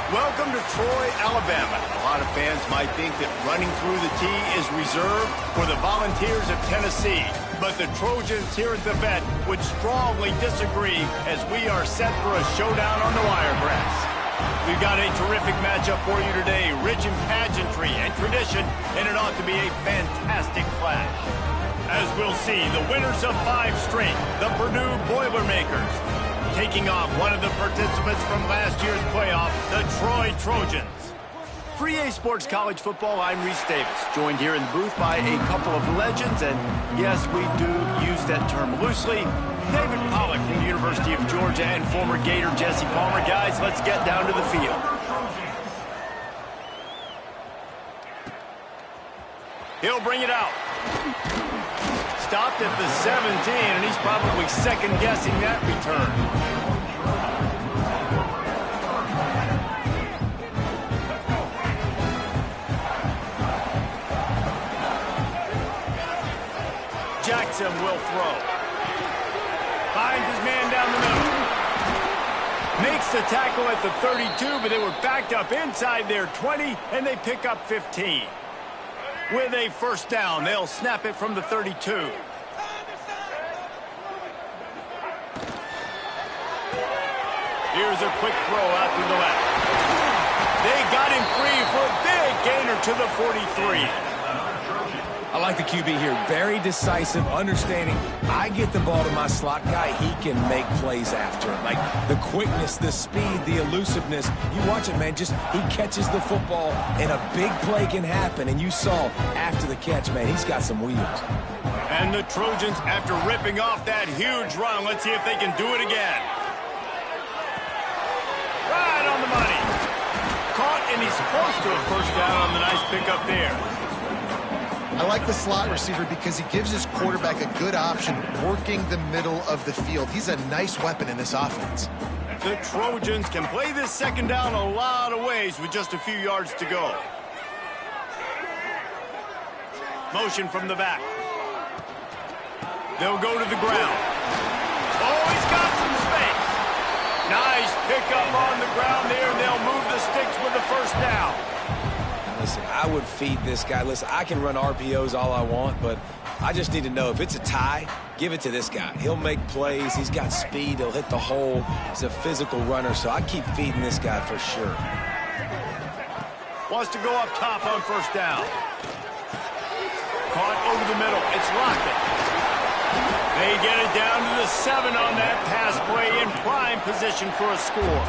Welcome to Troy, Alabama. A lot of fans might think that running through the tee is reserved for the Volunteers of Tennessee. But the Trojans here at the Vet would strongly disagree as we are set for a showdown on the wiregrass. We've got a terrific matchup for you today, rich in pageantry and tradition, and it ought to be a fantastic clash. As we'll see, the winners of 5 straight, the Purdue Boilermakers, taking on one of the participants from last year's playoff, the Troy Trojans. For EA Sports College Football, I'm Reese Davis, joined here in the booth by a couple of legends, and yes, we do use that term loosely. David Pollack from the University of Georgia and former Gator Jesse Palmer. Guys, let's get down to the field. He'll bring it out. Stopped at the 17, and he's probably second-guessing that return. Jackson will throw. Finds his man down the middle. Makes the tackle at the 32, but they were backed up inside their 20, and they pick up 15. With a first down, they'll snap it from the 32. Here's a quick throw out to the left. They got him free for a big gainer to the 43. I like the QB here. Very decisive, understanding. I get the ball to my slot guy. He can make plays after it. Like the quickness, the speed, the elusiveness. You watch it, man. Just he catches the football, and a big play can happen. And you saw after the catch, man, he's got some wheels. And the Trojans, after ripping off that huge run, let's see if they can do it again. Right on the money. Caught, and he's close to a first down on the nice pickup there. I like the slot receiver because he gives his quarterback a good option working the middle of the field. He's a nice weapon in this offense. The Trojans can play this second down a lot of ways with just a few yards to go. Motion from the back. They'll go to the ground. Oh, he's got some space. Nice pickup on the ground there, and they'll move the sticks with the first down. Listen, I would feed this guy. Listen, I can run RPOs all I want, but I just need to know if it's a tie, give it to this guy. He'll make plays. He's got speed. He'll hit the hole. He's a physical runner, so I keep feeding this guy for sure. Wants to go up top on first down. Caught over the middle. It's Lockett. They get it down to the 7 on that pass play in prime position for a score.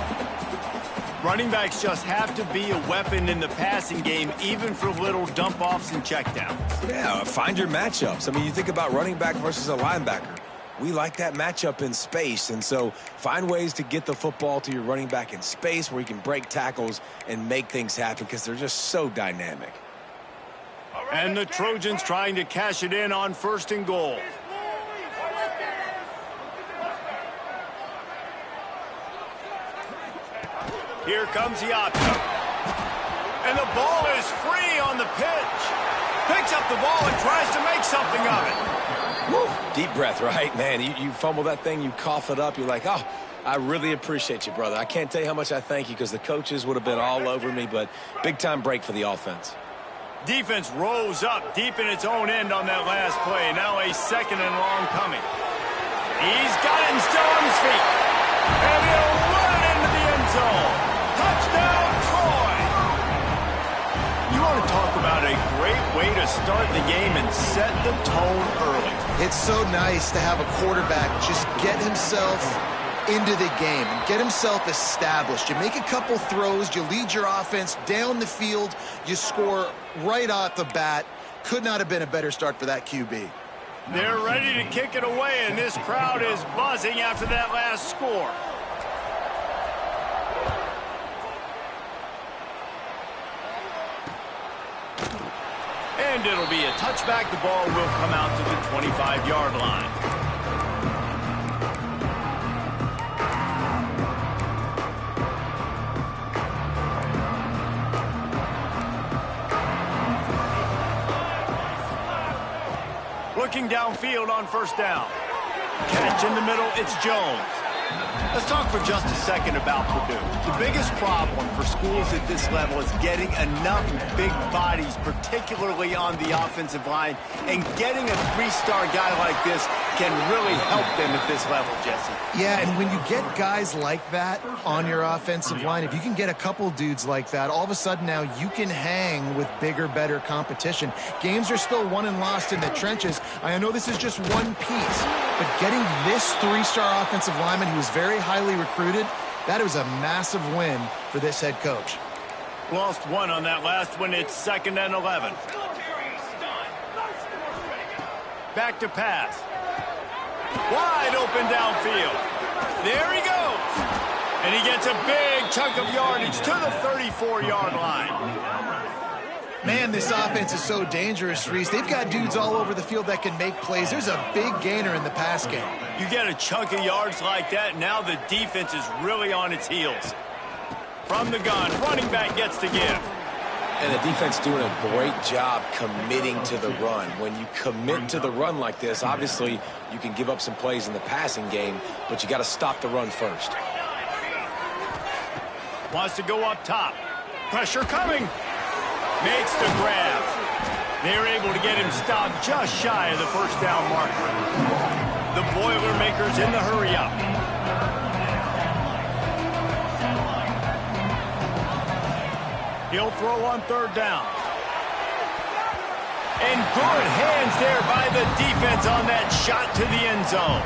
Running backs just have to be a weapon in the passing game, even for little dump-offs and checkdowns. Yeah, find your matchups. I mean, you think about running back versus a linebacker. We like that matchup in space, and so find ways to get the football to your running back in space where he can break tackles and make things happen because they're just so dynamic. And the Trojans trying to cash it in on 1st and goal. Here comes the option. And the ball is free on the pitch. Picks up the ball and tries to make something of it. Woo. Deep breath, right? Man, you fumble that thing, you cough it up. You're like, oh, I really appreciate you, brother. I can't tell you how much I thank you because the coaches would have been all over me, but big-time break for the offense. Defense rose up deep in its own end on that last play. Now a 2nd and long coming. He's got it and still on his feet. And he'll run it into the end zone. Touchdown, Troy! You want to talk about a great way to start the game and set the tone early. It's so nice to have a quarterback just get himself into the game and get himself established. You make a couple throws, you lead your offense down the field, you score right off the bat. Could not have been a better start for that QB. They're ready to kick it away, and this crowd is buzzing after that last score. And it'll be a touchback. The ball will come out to the 25-yard line. Looking downfield on first down. Catch in the middle, it's Jones. Let's talk for just a second about Purdue. The biggest problem for schools at this level is getting enough big bodies, particularly on the offensive line, and getting a three-star guy like this can really help them at this level, Jesse. Yeah, and when you get guys like that on your offensive line, if you can get a couple dudes like that, all of a sudden now you can hang with bigger, better competition. Games are still won and lost in the trenches. I know this is just one piece, but getting this three-star offensive lineman who was very highly recruited, that was a massive win for this head coach. Lost one on that last one. It's 2nd and 11. Back to pass. Wide open downfield. There he goes. And he gets a big chunk of yardage to the 34-yard line. Man, this offense is so dangerous, Reese. They've got dudes all over the field that can make plays. There's a big gainer in the pass game. You get a chunk of yards like that, now the defense is really on its heels. From the gun, running back gets to give. And the defense doing a great job committing to the run. When you commit to the run like this, obviously you can give up some plays in the passing game, but you got to stop the run first. Wants to go up top. Pressure coming. Makes the grab. They're able to get him stopped just shy of the first down marker. The Boilermakers in the hurry up. He'll throw on 3rd down. And good hands there by the defense on that shot to the end zone.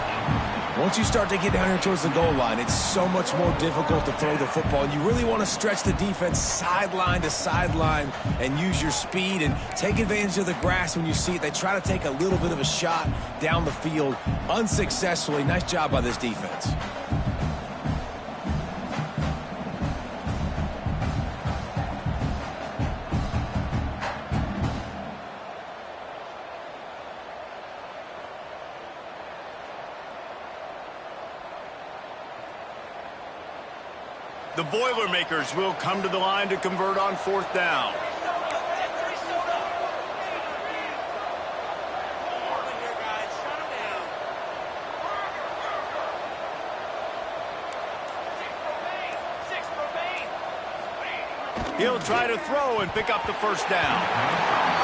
Once you start to get down here towards the goal line, it's so much more difficult to throw the football. And you really want to stretch the defense sideline to sideline and use your speed and take advantage of the grass when you see it. They try to take a little bit of a shot down the field unsuccessfully. Nice job by this defense. The Boilermakers will come to the line to convert on 4th down. He'll try to throw and pick up the 1st down.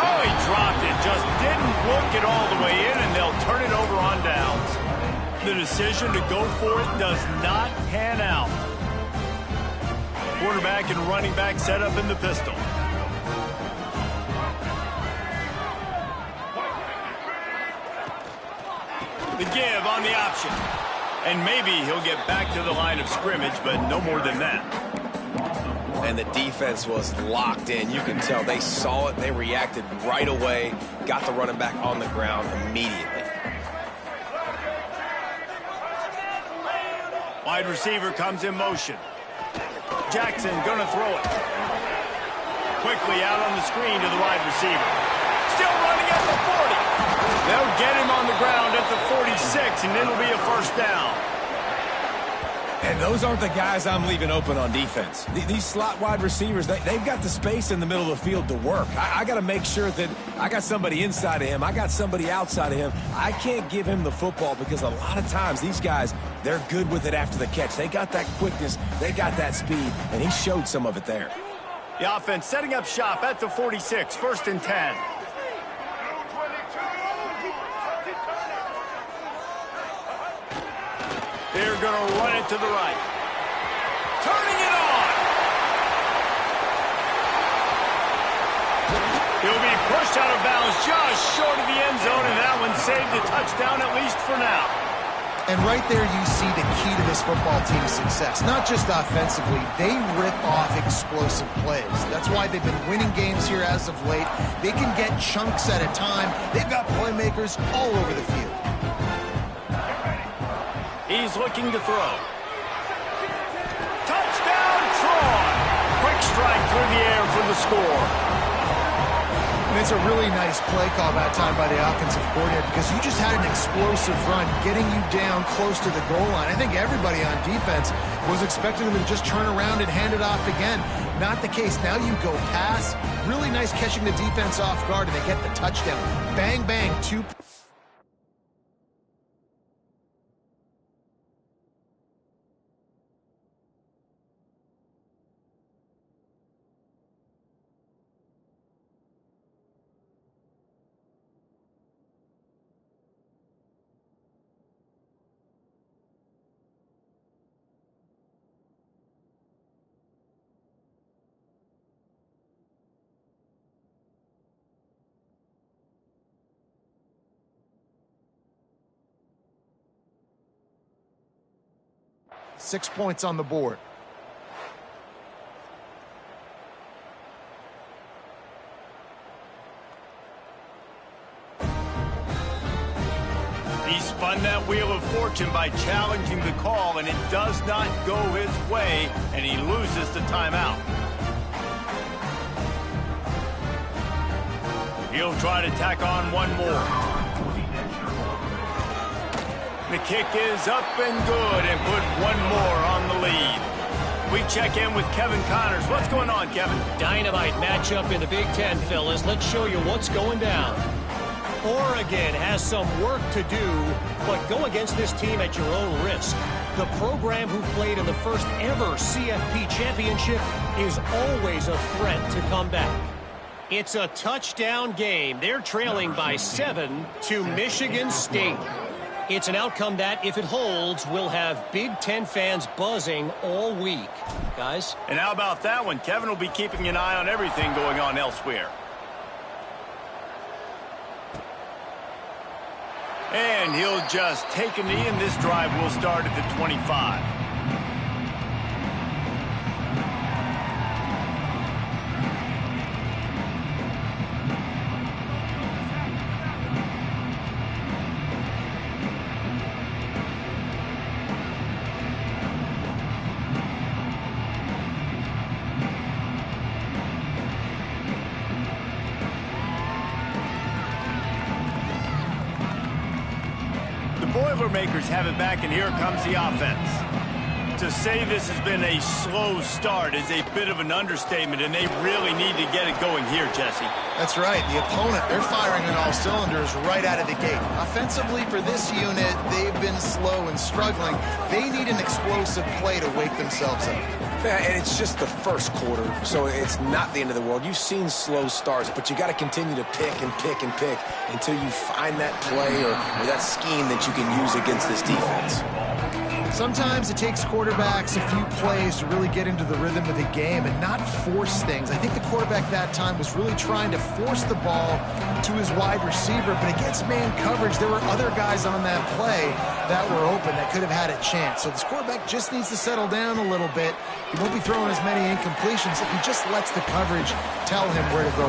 Oh, he dropped it. Just didn't look it all the way in, and they'll turn it over on downs. The decision to go for it does not pan out. Quarterback and running back set up in the pistol. The give on the option. And maybe he'll get back to the line of scrimmage, but no more than that. And the defense was locked in. You can tell they saw it. They reacted right away. Got the running back on the ground immediately. Wide receiver comes in motion. Jackson gonna throw it. Quickly out on the screen to the wide receiver. Still running at the 40. They'll get him on the ground at the 46, and it'll be a 1st down. And those aren't the guys I'm leaving open on defense. These slot wide receivers, they've got the space in the middle of the field to work. I got to make sure that I got somebody inside of him. I got somebody outside of him. I can't give him the football because a lot of times these guys, they're good with it after the catch. They got that quickness. They got that speed, and he showed some of it there. The offense setting up shop at the 46, 1st and 10. They're going to run it to the right. Turning it on. He'll be pushed out of bounds just short of the end zone, and that one saved a touchdown at least for now. And right there you see the key to this football team's success. Not just offensively, they rip off explosive plays. That's why they've been winning games here as of late. They can get chunks at a time. They've got playmakers all over the field. He's looking to throw. Touchdown, Troy! Quick strike through the air for the score. And it's a really nice play call that time by the offensive coordinator because you just had an explosive run getting you down close to the goal line. I think everybody on defense was expecting them to just turn around and hand it off again. Not the case. Now you go pass. Really nice catching the defense off guard, and they get the touchdown. Bang, bang, 2 points. 6 points on the board. He spun that wheel of fortune by challenging the call, and it does not go his way, and he loses the timeout. He'll try to tack on one more. The kick is up and good, and put one more on the lead. We check in with Kevin Connors. What's going on, Kevin? Dynamite matchup in the Big Ten, fellas. Let's show you what's going down. Oregon has some work to do, but go against this team at your own risk. The program who played in the first ever CFP championship is always a threat to come back. It's a touchdown game. They're trailing by 7 to Michigan State. It's an outcome that, if it holds, will have Big Ten fans buzzing all week. Guys? And how about that one? Kevin will be keeping an eye on everything going on elsewhere. And he'll just take a knee, and this drive will start at the 25. Boilermakers have it back, and here comes the offense. To say this has been a slow start is a bit of an understatement, and they really need to get it going here, Jesse. That's right. The opponent, they're firing on all cylinders right out of the gate. Offensively, for this unit, they've been slow and struggling. They need an explosive play to wake themselves up. Yeah, and it's just the first quarter, so it's not the end of the world. You've seen slow starts, but you got to continue to pick and pick and pick until you find that play or that scheme that you can use against this defense. Sometimes it takes quarterbacks a few plays to really get into the rhythm of the game and not force things. I think the quarterback that time was really trying to force the ball to his wide receiver, but against man coverage, there were other guys on that play that were open that could have had a chance. So this quarterback just needs to settle down a little bit. He won't be throwing as many incompletions if he just lets the coverage tell him where to go.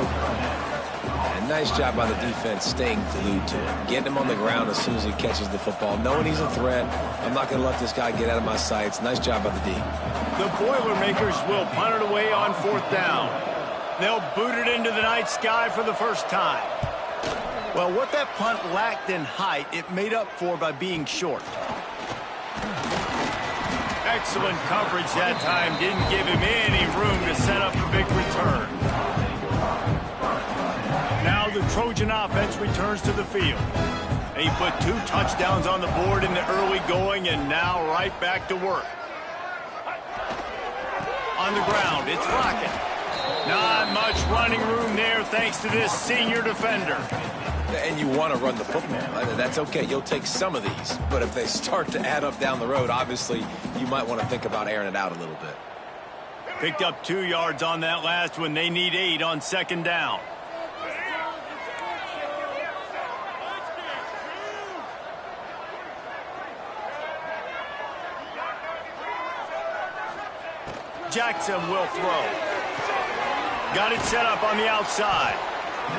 And nice job by the defense staying glued to him, getting him on the ground as soon as he catches the football, knowing he's a threat. I'm not going to let this guy get out of my sights. Nice job by the D. The Boilermakers will punt it away on 4th down. They'll boot it into the night sky for the first time. Well, what that punt lacked in height, it made up for by being short. Excellent coverage that time. Didn't give him any room to set up a big return. Now the Trojan offense returns to the field. He put 2 touchdowns on the board in the early going, and now right back to work. On the ground, it's Rocket. Not much running room there thanks to this senior defender. And you want to run the football. That's okay. You'll take some of these. But if they start to add up down the road, obviously, you might want to think about airing it out a little bit. Picked up 2 yards on that last one. They need 8 on 2nd down. Jackson will throw. Got it set up on the outside.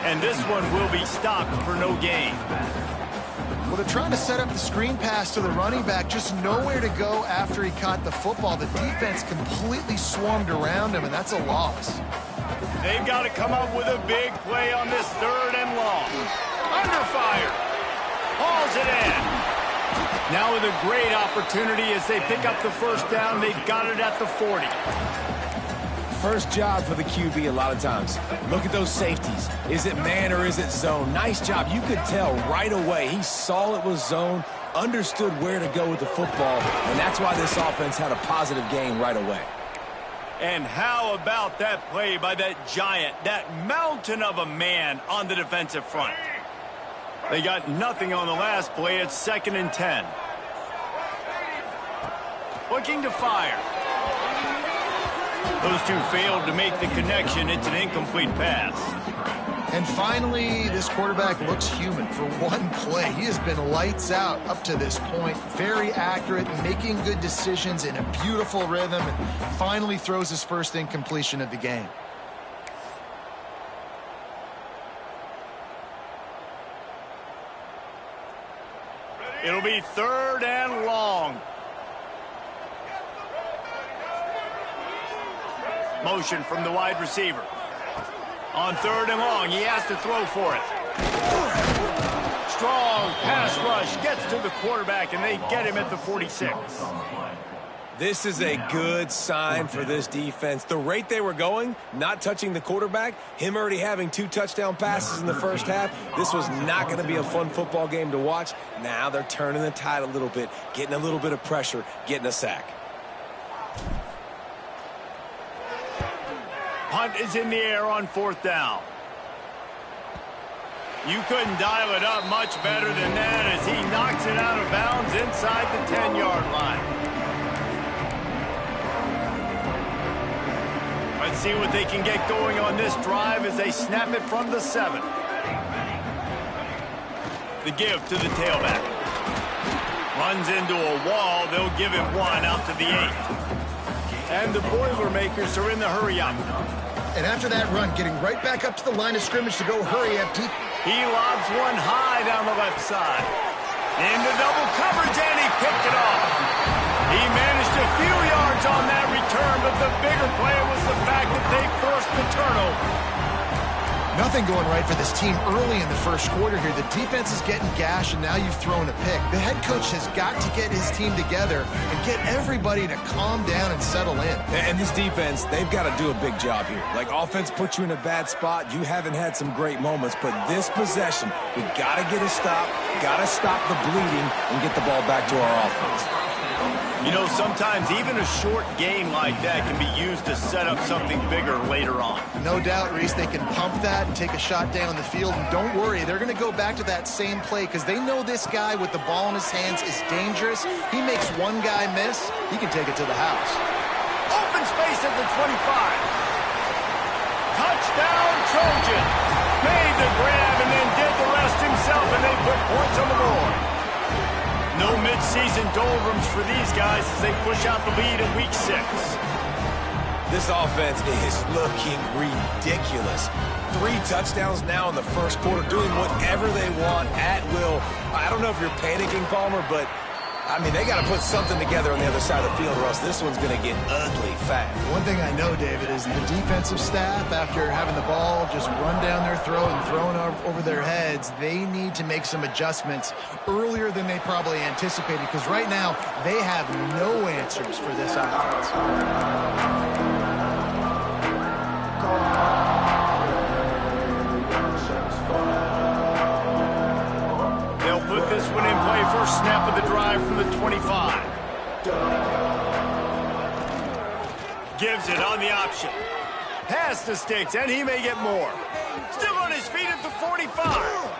And this one will be stopped for no gain. Well, they're trying to set up the screen pass to the running back, just nowhere to go after he caught the football. The defense completely swarmed around him, and that's a loss. They've got to come up with a big play on this 3rd and long. Under fire. Hauls it in. Now with a great opportunity as they pick up the 1st down. They've got it at the 40. First job for the QB a lot of times. Look at those safeties. Is it man or is it zone? Nice job. You could tell right away. He saw it was zone, understood where to go with the football, and that's why this offense had a positive game right away. And how about that play by that giant, that mountain of a man on the defensive front? They got nothing on the last play. It's 2nd and 10. Looking to fire. Those two failed to make the connection. It's an incomplete pass. And finally, this quarterback looks human for one play. He has been lights out up to this point. Very accurate, making good decisions in a beautiful rhythm, and finally throws his first incompletion of the game. It'll be 3rd and long. Motion from the wide receiver. On 3rd and long, he has to throw for it. Strong pass rush gets to the quarterback, and they get him at the 46. This is a good sign for this defense. The rate they were going, not touching the quarterback, him already having 2 touchdown passes in the first half, this was not going to be a fun football game to watch. Now they're turning the tide a little bit, getting a little bit of pressure, getting a sack. Punt is in the air on 4th down. You couldn't dial it up much better than that as he knocks it out of bounds inside the 10-yard line. Let's see what they can get going on this drive as they snap it from the 7. The give to the tailback. Runs into a wall. They'll give him 1 out to the 8. And the Boilermakers are in the hurry-up. And after that run, getting right back up to the line of scrimmage to go hurry-up. He lobs one high down the left side. Into double coverage, and he picked it off. He managed a few yards on that return, but the bigger play was the fact that they forced the turnover. Nothing going right for this team early in the first quarter here. The defense is getting gashed, and now you've thrown a pick. The head coach has got to get his team together and get everybody to calm down and settle in. And this defense, they've got to do a big job here. Like, offense puts you in a bad spot. You haven't had some great moments, but this possession, we got to get a stop, got to stop the bleeding, and get the ball back to our offense. You know, sometimes even a short game like that can be used to set up something bigger later on. No doubt, Reese, they can pump that and take a shot down the field. And don't worry, they're going to go back to that same play because they know this guy with the ball in his hands is dangerous. He makes one guy miss, he can take it to the house. Open space at the 25. Touchdown, Trojan. Made the grab and then did the rest himself, and they put points on the board. No mid-season doldrums for these guys as they push out the lead in Week 6. This offense is looking ridiculous. 3 touchdowns now in the first quarter, doing whatever they want at will. I don't know if you're panicking, Palmer, but, I mean, they got to put something together on the other side of the field or else this one's going to get ugly fast. One thing I know, David, is the defensive staff, after having the ball just run down their throat and thrown over their heads, they need to make some adjustments earlier than they probably anticipated because right now they have no answers for this offense. They'll put this one in play. First snap of the drive from the 25. Gives it on the option. Pass to Sticks, and he may get more. Still on his feet at the 45.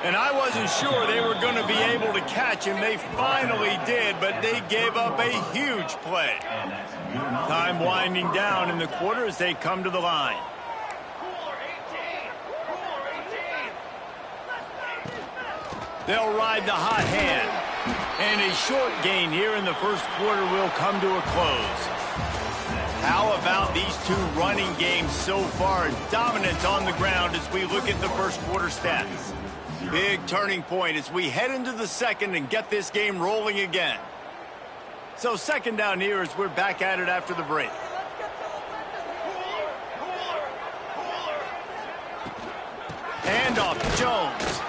And I wasn't sure they were going to be able to catch him. They finally did, but they gave up a huge play. Time winding down in the quarter as they come to the line. They'll ride the hot hand. And a short gain here in the first quarter will come to a close. How about these 2 running games so far? Dominance on the ground as we look at the first quarter stats. Big turning point as we head into the second and get this game rolling again. So second down here as we're back at it after the break. Handoff to Jones.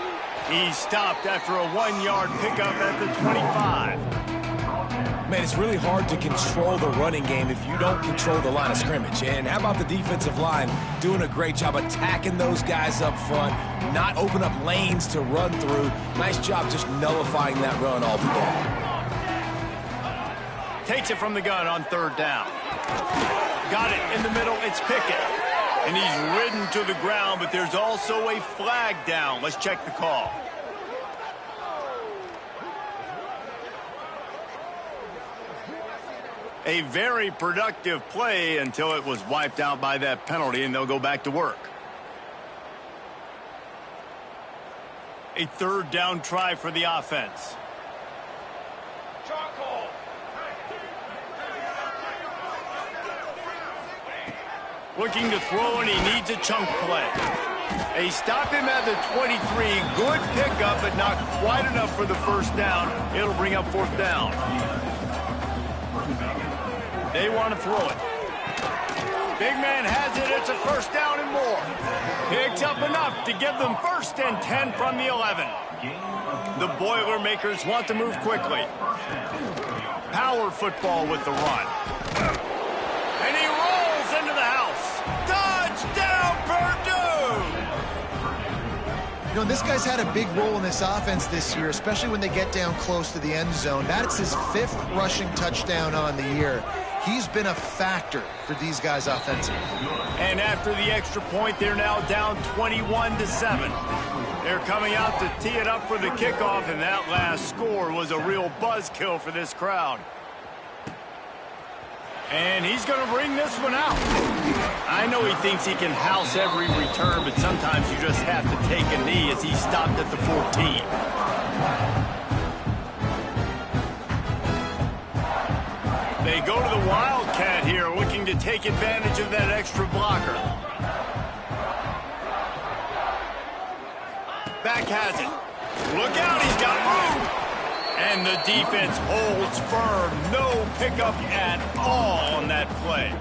He's stopped after a 1-yard pickup at the 25. Man, it's really hard to control the running game if you don't control the line of scrimmage. And how about the defensive line doing a great job attacking those guys up front, not open up lanes to run through. Nice job just nullifying that run altogether. Takes it from the gun on 3rd down. Got it in the middle. It's Pickett. And he's ridden to the ground, but there's also a flag down. Let's check the call. A very productive play until it was wiped out by that penalty, and they'll go back to work. A third down try for the offense. Looking to throw, and he needs a chunk play. They stop him at the 23. Good pickup, but not quite enough for the first down. It'll bring up fourth down. They want to throw it. Big man has it. It's a first down and more. Picks up enough to give them 1st and 10 from the 11. The Boilermakers want to move quickly. Power football with the run. And he rolls into the house. Touchdown, Purdue! You know, this guy's had a big role in this offense this year, especially when they get down close to the end zone. That's his 5th rushing touchdown on the year. He's been a factor for these guys offensively. And after the extra point, they're now down 21-7. They're coming out to tee it up for the kickoff, and that last score was a real buzzkill for this crowd. And he's going to bring this one out. I know he thinks he can house every return, but sometimes you just have to take a knee as he stopped at the 14. They go to the Wildcat here, looking to take advantage of that extra blocker. Back has it. Look out, he's got room. And the defense holds firm. No pickup at all on that play.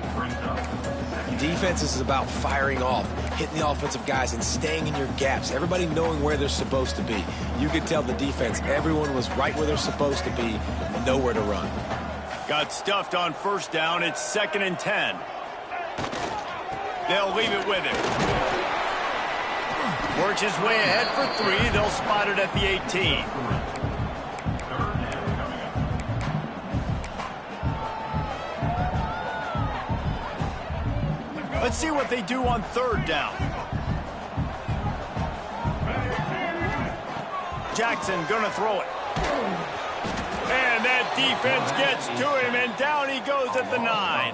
Defense is about firing off, hitting the offensive guys, and staying in your gaps. Everybody knowing where they're supposed to be. You could tell the defense, everyone was right where they're supposed to be, nowhere to run. Got stuffed on first down. It's 2nd and 10. They'll leave it with him. Works his way ahead for 3. They'll spot it at the 18. Let's see what they do on 3rd down. Jackson gonna throw it. And that defense gets to him, and down he goes at the 9.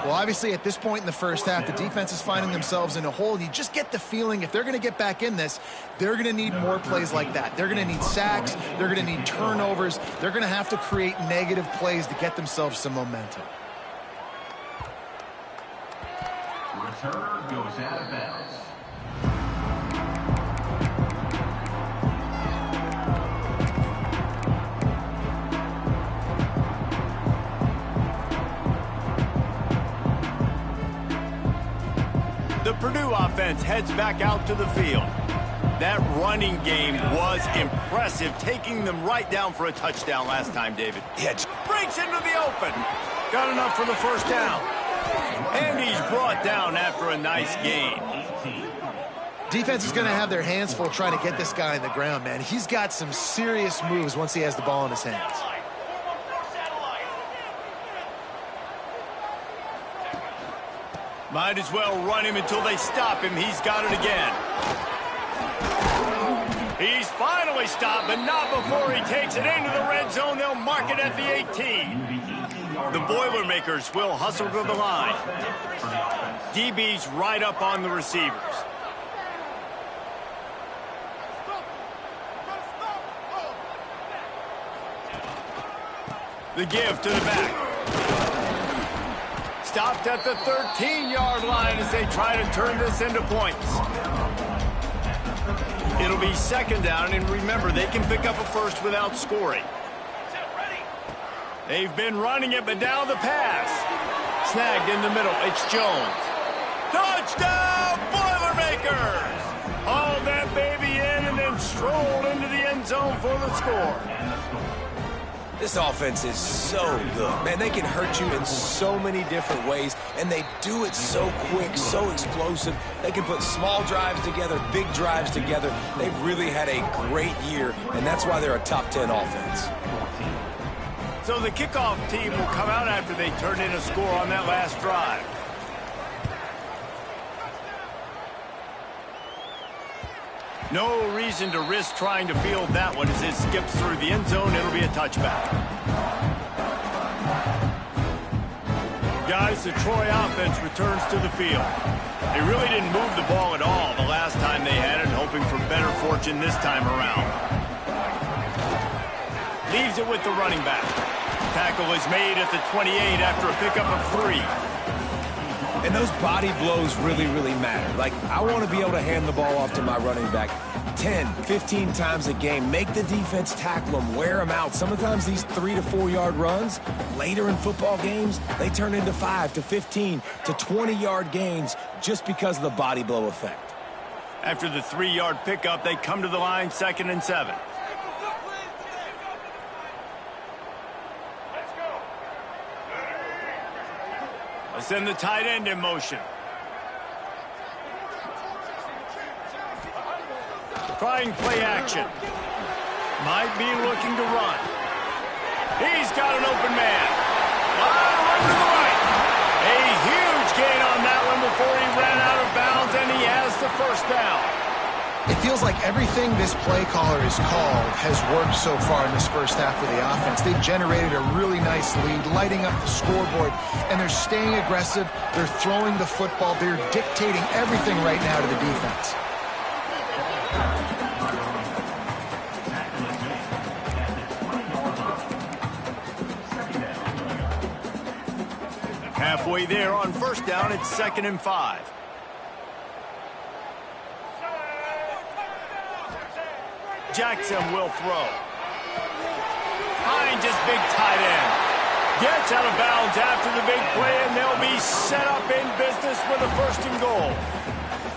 Well, obviously, at this point in the first half, the defense is finding themselves in a hole. You just get the feeling if they're going to get back in this, they're going to need more plays like that. They're going to need sacks. They're going to need turnovers. They're going to have to create negative plays to get themselves some momentum. Return goes out of bounds. The Purdue offense heads back out to the field. That running game was impressive, taking them right down for a touchdown last time, David. Yeah, Breaks into the open. Got enough for the first down. And he's brought down after a nice gain. Defense is going to have their hands full trying to get this guy on the ground, man. He's got some serious moves once he has the ball in his hands. Might as well run him until they stop him. He's got it again. He's finally stopped, but not before he takes it into the red zone. They'll mark it at the 18. The Boilermakers will hustle to the line. DB's right up on the receivers. The give to the back. Stopped at the 13-yard line as they try to turn this into points. It'll be 2nd down, and remember, they can pick up a first without scoring. They've been running it, but now the pass. Snagged in the middle. It's Jones. Touchdown, Boilermakers! Hauled that baby in and then strolled into the end zone for the score. This offense is so good. Man, they can hurt you in so many different ways, and they do it so quick, so explosive. They can put small drives together, big drives together. They've really had a great year, and that's why they're a top 10 offense. So the kickoff team will come out after they turn in a score on that last drive. No reason to risk trying to field that one as it skips through the end zone. It'll be a touchback. guys, the Troy offense returns to the field. They really didn't move the ball at all the last time they had it, hoping for better fortune this time around. Leaves it with the running back. Tackle is made at the 28 after a pickup of 3. And those body blows really, really matter. Like, I want to be able to hand the ball off to my running back 10, 15 times a game. Make the defense tackle them, wear them out. Sometimes these 3 to 4 yard runs, later in football games, they turn into 5 to 15 to 20 yard gains just because of the body blow effect. After the 3-yard pickup, they come to the line 2nd and 7. Let's send the tight end in motion. Trying play action. Might be looking to run. He's got an open man. Over to the right. A huge gain on that one before he ran out of bounds, and he has the first down. It feels like everything this play caller has called has worked so far in this first half of the offense. They've generated a really nice lead, lighting up the scoreboard, and they're staying aggressive. They're throwing the football. They're dictating everything right now to the defense. Halfway there on first down, it's 2nd and 5. Jackson will throw. Finds his big tight end. Gets out of bounds after the big play, and they'll be set up in business for the 1st and goal.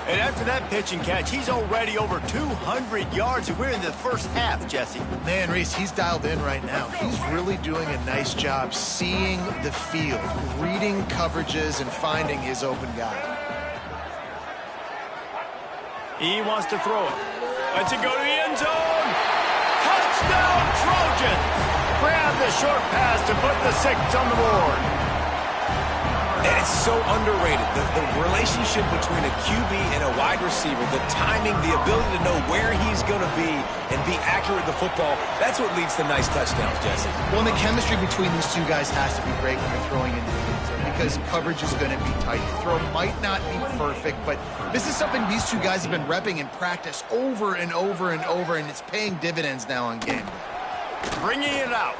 And after that pitch and catch, he's already over 200 yards, and we're in the first half, Jesse. Man, Reese, he's dialed in right now. He's really doing a nice job seeing the field, reading coverages, and finding his open guy. He wants to throw it. Lets it go to the end zone. Touchdown, Trojans! Grab the short pass to put the 6 on the board. And it's so underrated. The relationship between a QB and a wide receiver, the timing, the ability to know where he's going to be and be accurate with the football, that's what leads to nice touchdowns, Jesse. Well, and the chemistry between these two guys has to be great when they're throwing into the end zone because coverage is going to be tight. The throw might not be perfect, but this is something these two guys have been repping in practice over and over and over, and it's paying dividends now on game day. Bringing it out.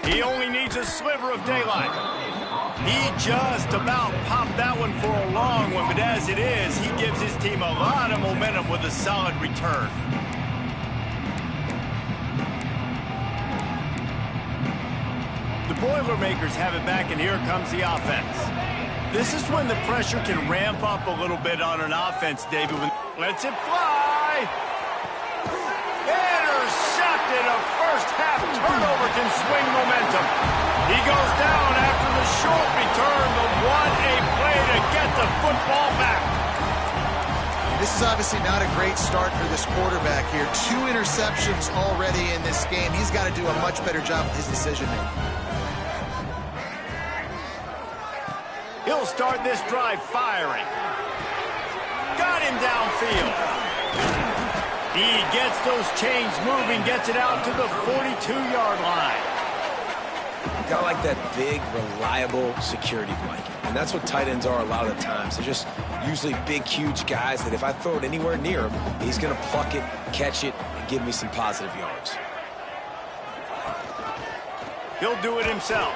He only needs a sliver of daylight. He just about popped that one for a long one, but as it is, he gives his team a lot of momentum with a solid return. The Boilermakers have it back, and here comes the offense. This is when the pressure can ramp up a little bit on an offense, David. Lets it fly. Intercepted. A first-half turnover can swing momentum. He goes down after the short return, but what a play to get the football back. This is obviously not a great start for this quarterback here. 2 interceptions already in this game. He's got to do a much better job with his decision-making. He'll start this drive firing. Got him downfield. He gets those chains moving, gets it out to the 42-yard line. Kind of like that big, reliable security blanket. And that's what tight ends are a lot of the times. They're just usually big, huge guys that if I throw it anywhere near him, he's going to pluck it, catch it, and give me some positive yards. He'll do it himself.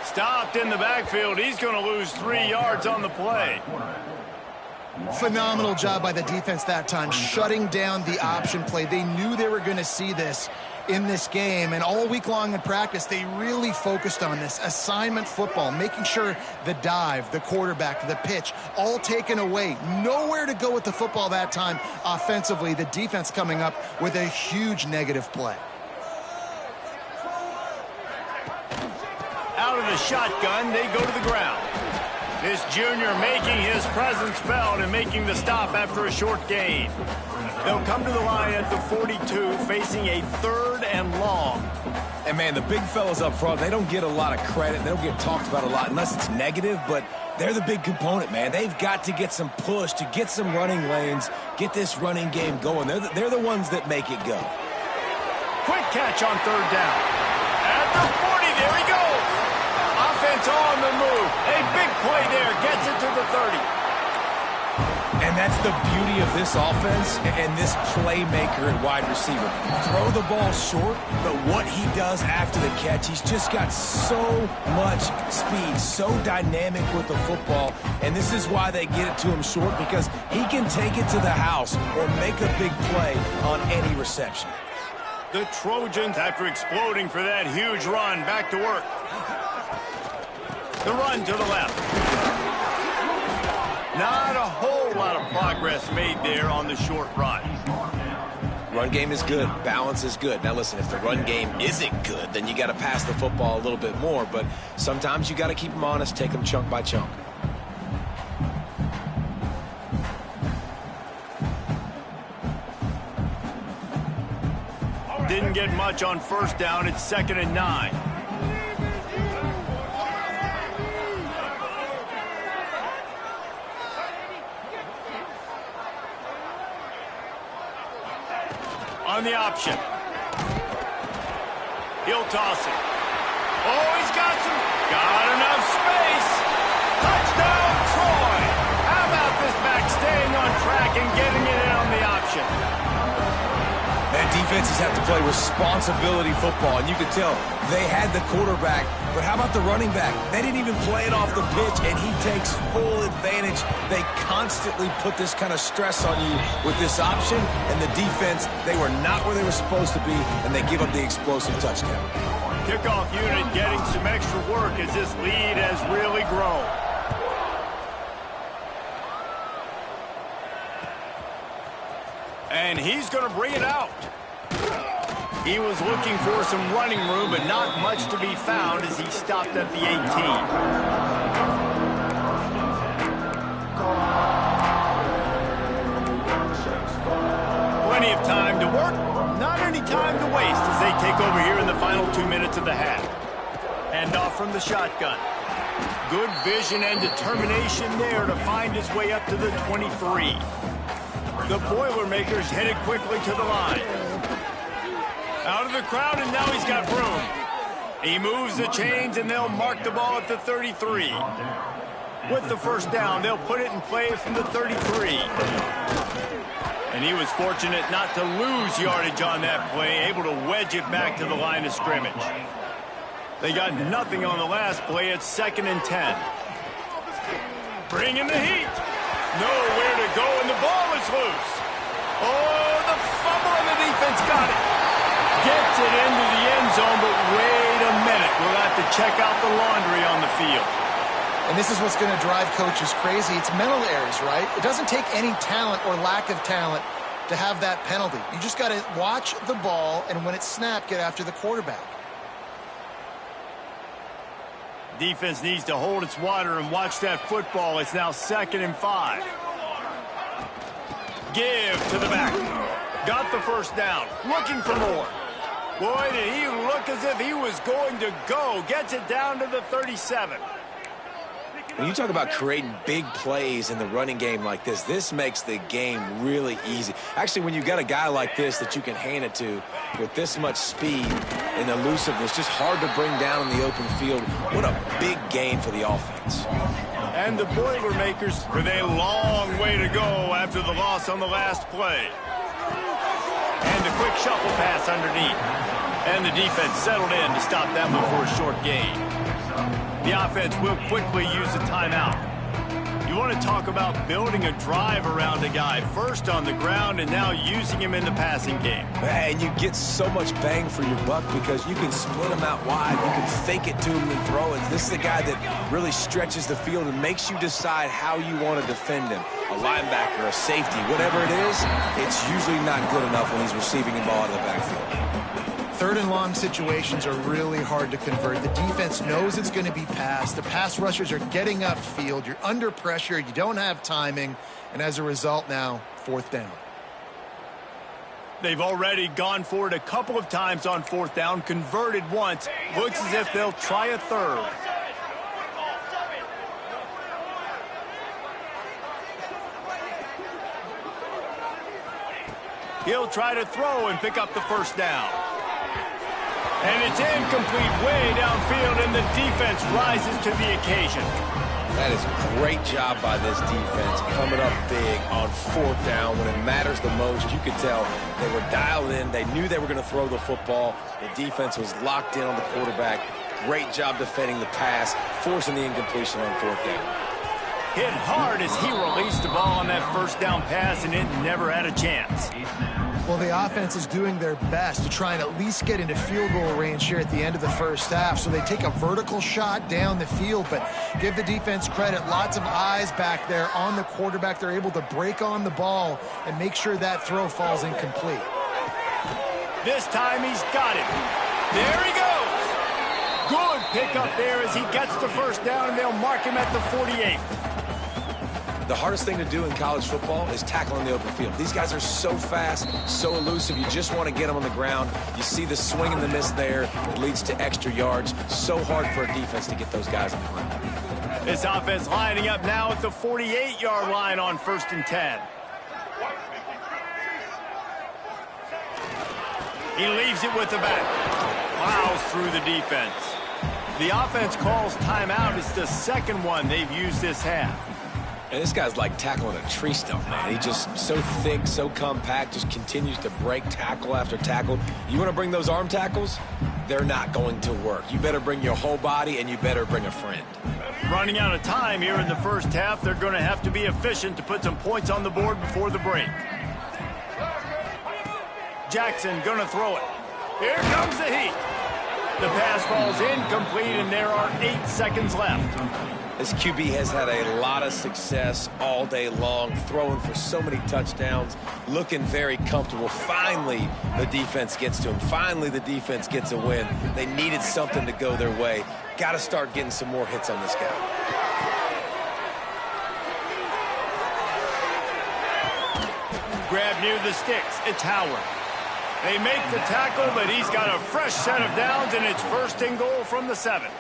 Stopped in the backfield. He's going to lose 3 yards on the play. Phenomenal job by the defense that time, shutting down the option play. They knew they were going to see this in this game, and all week long in practice, they really focused on this assignment football, making sure the dive, the quarterback, the pitch, all taken away. Nowhere to go with the football that time offensively. The defense coming up with a huge negative play. Out of the shotgun, they go to the ground. This junior making his presence felt and making the stop after a short gain. They'll come to the line at the 42, facing a 3rd and long. And, man, the big fellas up front, they don't get a lot of credit. They don't get talked about a lot unless it's negative, but they're the big component, man. They've got to get some push to get some running lanes, get this running game going. They're the ones that make it go. Quick catch on 3rd down. At the 40, there he goes. Offense defense on the move. A big play there. Gets it to the 30. And that's the beauty of this offense and this playmaker at wide receiver. Throw the ball short, but what he does after the catch, he's just got so much speed, so dynamic with the football. And this is why they get it to him short, because he can take it to the house or make a big play on any reception. The Trojans, after exploding for that huge run, back to work. The run to the left. Not a whole lot of progress made there on the short run. Run game is good. Balance is good. Now listen, if the run game isn't good, then you got to pass the football a little bit more. But sometimes you got to keep them honest, take them chunk by chunk. Didn't get much on first down. It's 2nd and 9. On the option. He'll toss it. Oh, he's got enough space. Touchdown, Troy. How about this back staying on track and getting it in on the option? And defenses have to play responsibility football, and you can tell they had the quarterback, but how about the running back? They didn't even play it off the pitch, and he takes full advantage. They constantly put this kind of stress on you with this option, and the defense, they were not where they were supposed to be, and they give up the explosive touchdown. Kickoff unit getting some extra work as this lead has really grown. And he's going to bring it out. He was looking for some running room, but not much to be found as he stopped at the 18. Plenty of time to work, not any time to waste as they take over here in the final 2 minutes of the half. And off from the shotgun. Good vision and determination there to find his way up to the 23. The Boilermakers headed quickly to the line. Out of the crowd, and now he's got room. He moves the chains, and they'll mark the ball at the 33. With the first down, they'll put it in play from the 33. And he was fortunate not to lose yardage on that play, able to wedge it back to the line of scrimmage. They got nothing on the last play. It's 2nd and 10. Bring in the heat. Nowhere to go, and the ball is loose. Oh, the fumble, and the defense got it. Gets it into the end zone, but wait a minute. We'll have to check out the laundry on the field. And this is what's going to drive coaches crazy. It's mental errors, right? It doesn't take any talent or lack of talent to have that penalty. You just got to watch the ball, and when it's snapped, get after the quarterback. Defense needs to hold its water and watch that football. It's now 2nd and 5. Give to the back. Got the first down. Looking for more. Boy, did he look as if he was going to go. Gets it down to the 37. When you talk about creating big plays in the running game like this makes the game really easy. Actually, when you got a guy like this that you can hand it to with this much speed and elusiveness, just hard to bring down in the open field. What a big gain for the offense. And the Boilermakers with a long way to go after the loss on the last play. And the quick shuffle pass underneath. And the defense settled in to stop that one for a short gain. The offense will quickly use a timeout. You want to talk about building a drive around a guy, first on the ground and now using him in the passing game. And you get so much bang for your buck because you can split him out wide. You can fake it to him and throw it. This is the guy that really stretches the field and makes you decide how you want to defend him. A linebacker, a safety, whatever it is, it's usually not good enough when he's receiving the ball out of the backfield. 3rd and long situations are really hard to convert. The defense knows it's going to be passed. The pass rushers are getting upfield. You're under pressure. You don't have timing. And as a result now, 4th down. They've already gone for it a couple of times on 4th down, converted once. Looks as if they'll try a 3rd. He'll try to throw and pick up the first down. And it's incomplete way downfield, and the defense rises to the occasion. That is a great job by this defense, coming up big on 4th down when it matters the most. You could tell they were dialed in. They knew they were going to throw the football. The defense was locked in on the quarterback. Great job defending the pass, forcing the incompletion on 4th down. Hit hard as he released the ball on that 1st down pass, and it never had a chance. Well, the offense is doing their best to try and at least get into field goal range here at the end of the 1st half. So they take a vertical shot down the field, but give the defense credit. Lots of eyes back there on the quarterback. They're able to break on the ball and make sure that throw falls incomplete. This time he's got it. There he goes. Good pickup there as he gets the 1st down, and they'll mark him at the 48. The hardest thing to do in college football is tackle in the open field. These guys are so fast, so elusive. You just want to get them on the ground. You see the swing and the miss there. It leads to extra yards. So hard for a defense to get those guys on the ground. This offense lining up now at the 48-yard line on 1st and 10. He leaves it with the back. Plows through the defense. The offense calls timeout. It's the 2nd one they've used this half. And this guy's like tackling a tree stump, man. He's just so thick, so compact, just continues to break tackle after tackle. You want to bring those arm tackles? They're not going to work. You better bring your whole body, and you better bring a friend. Running out of time here in the 1st half. They're going to have to be efficient to put some points on the board before the break. Jackson going to throw it. Here comes the heat. The pass falls incomplete, and there are 8 seconds left. This QB has had a lot of success all day long, throwing for so many touchdowns, looking very comfortable. Finally, the defense gets to him. Finally, the defense gets a win. They needed something to go their way. Got to start getting some more hits on this guy. Grab near the sticks. It's Howard. They make the tackle, but he's got a fresh set of downs, and it's 1st and goal from the 7.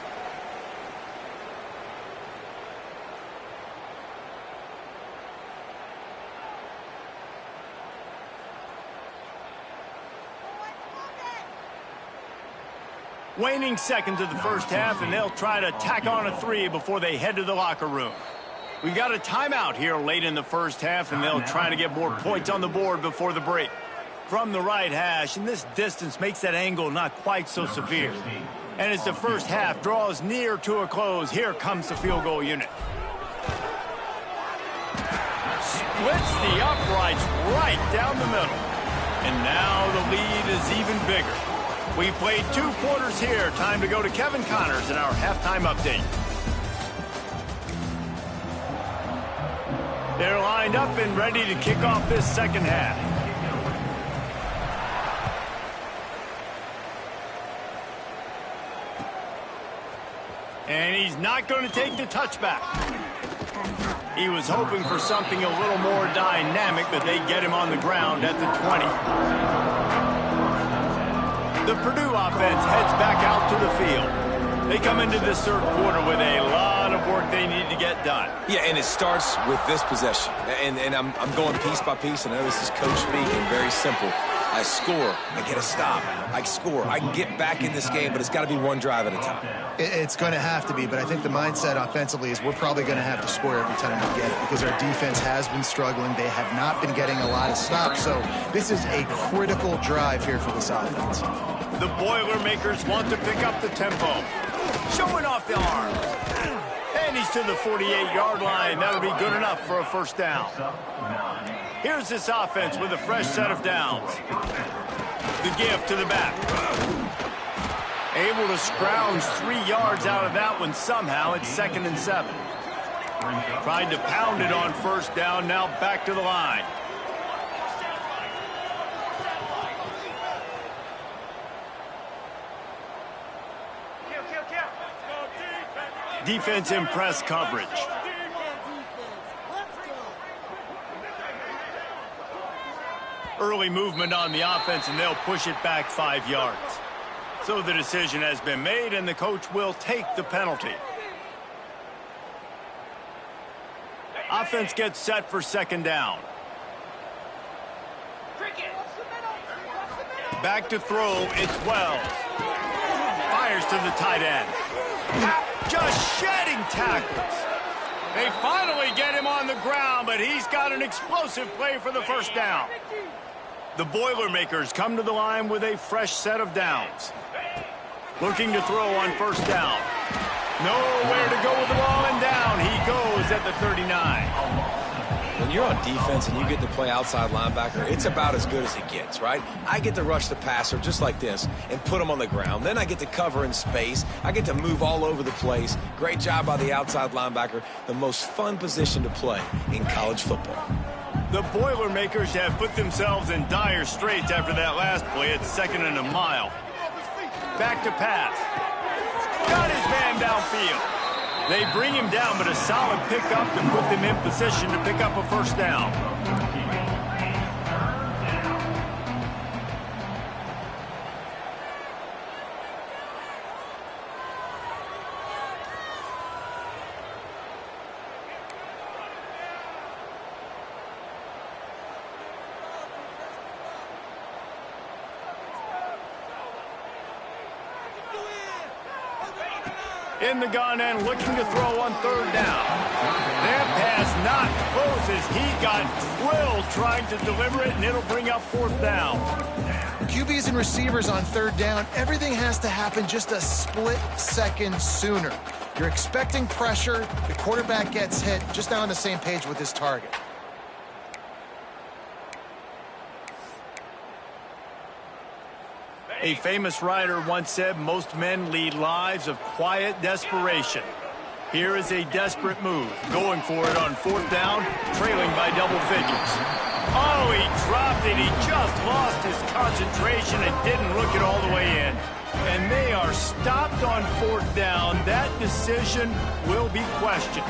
Waning seconds of the 1st half, and they'll try to tack on a 3 before they head to the locker room. We've got a timeout here late in the 1st half, and they'll try to get more points on the board before the break. From the right hash, and this distance makes that angle not quite so severe. And as the 1st half draws near to a close, here comes the field goal unit. Splits the uprights right down the middle. And now the lead is even bigger. We've played 2 quarters here. Time to go to Kevin Connors in our halftime update. They're lined up and ready to kick off this 2nd half. And he's not going to take the touchback. He was hoping for something a little more dynamic, but they get him on the ground at the 20. The Purdue offense heads back out to the field. They come into this 3rd quarter with a lot of work they need to get done. Yeah, and it starts with this possession. And I'm going piece by piece. I know this is coach speaking, very simple. I score, I get a stop, I score. I can get back in this game, but it's got to be one drive at a time. It's going to have to be, but I think the mindset offensively is we're probably going to have to score every time we get it because our defense has been struggling. They have not been getting a lot of stops, so this is a critical drive here for this offense. The Boilermakers want to pick up the tempo. Showing off the arm. And he's to the 48-yard line. That'll be good enough for a 1st down. Here's this offense with a fresh set of downs. The give to the back. Able to scrounge 3 yards out of that one somehow. It's 2nd and 7. Tried to pound it on 1st down. Now back to the line. Defense in press coverage. Early movement on the offense, and they'll push it back 5 yards. So the decision has been made, and the coach will take the penalty. Offense gets set for 2nd down. Back to throw, it's Wells. fires to the tight end. Just shedding tackles. They finally get him on the ground, but he's got an explosive play for the first down. The Boilermakers come to the line with a fresh set of downs. Looking to throw on first down. Nowhere to go with the ball, and down he goes at the 39. When you're on defense and you get to play outside linebacker, it's about as good as it gets, right? I get to rush the passer just like this and put him on the ground. Then I get to cover in space. I get to move all over the place. Great job by the outside linebacker. The most fun position to play in college football. The Boilermakers have put themselves in dire straits after that last play at 2nd and a mile. Back to pass. Got his man downfield. They bring him down, but a solid pickup to put them in position to pick up a first down. In the gun and looking to throw on third down. That pass not close as he got drilled trying to deliver it, and it'll bring up fourth down. QBs and receivers on third down, everything has to happen just a split second sooner. You're expecting pressure, the quarterback gets hit, just now on the same page with his target. A famous writer once said, most men lead lives of quiet desperation. Here is a desperate move, going for it on fourth down, trailing by double figures. Oh, he dropped it. He just lost his concentration and didn't look it all the way in. And they are stopped on fourth down. That decision will be questioned.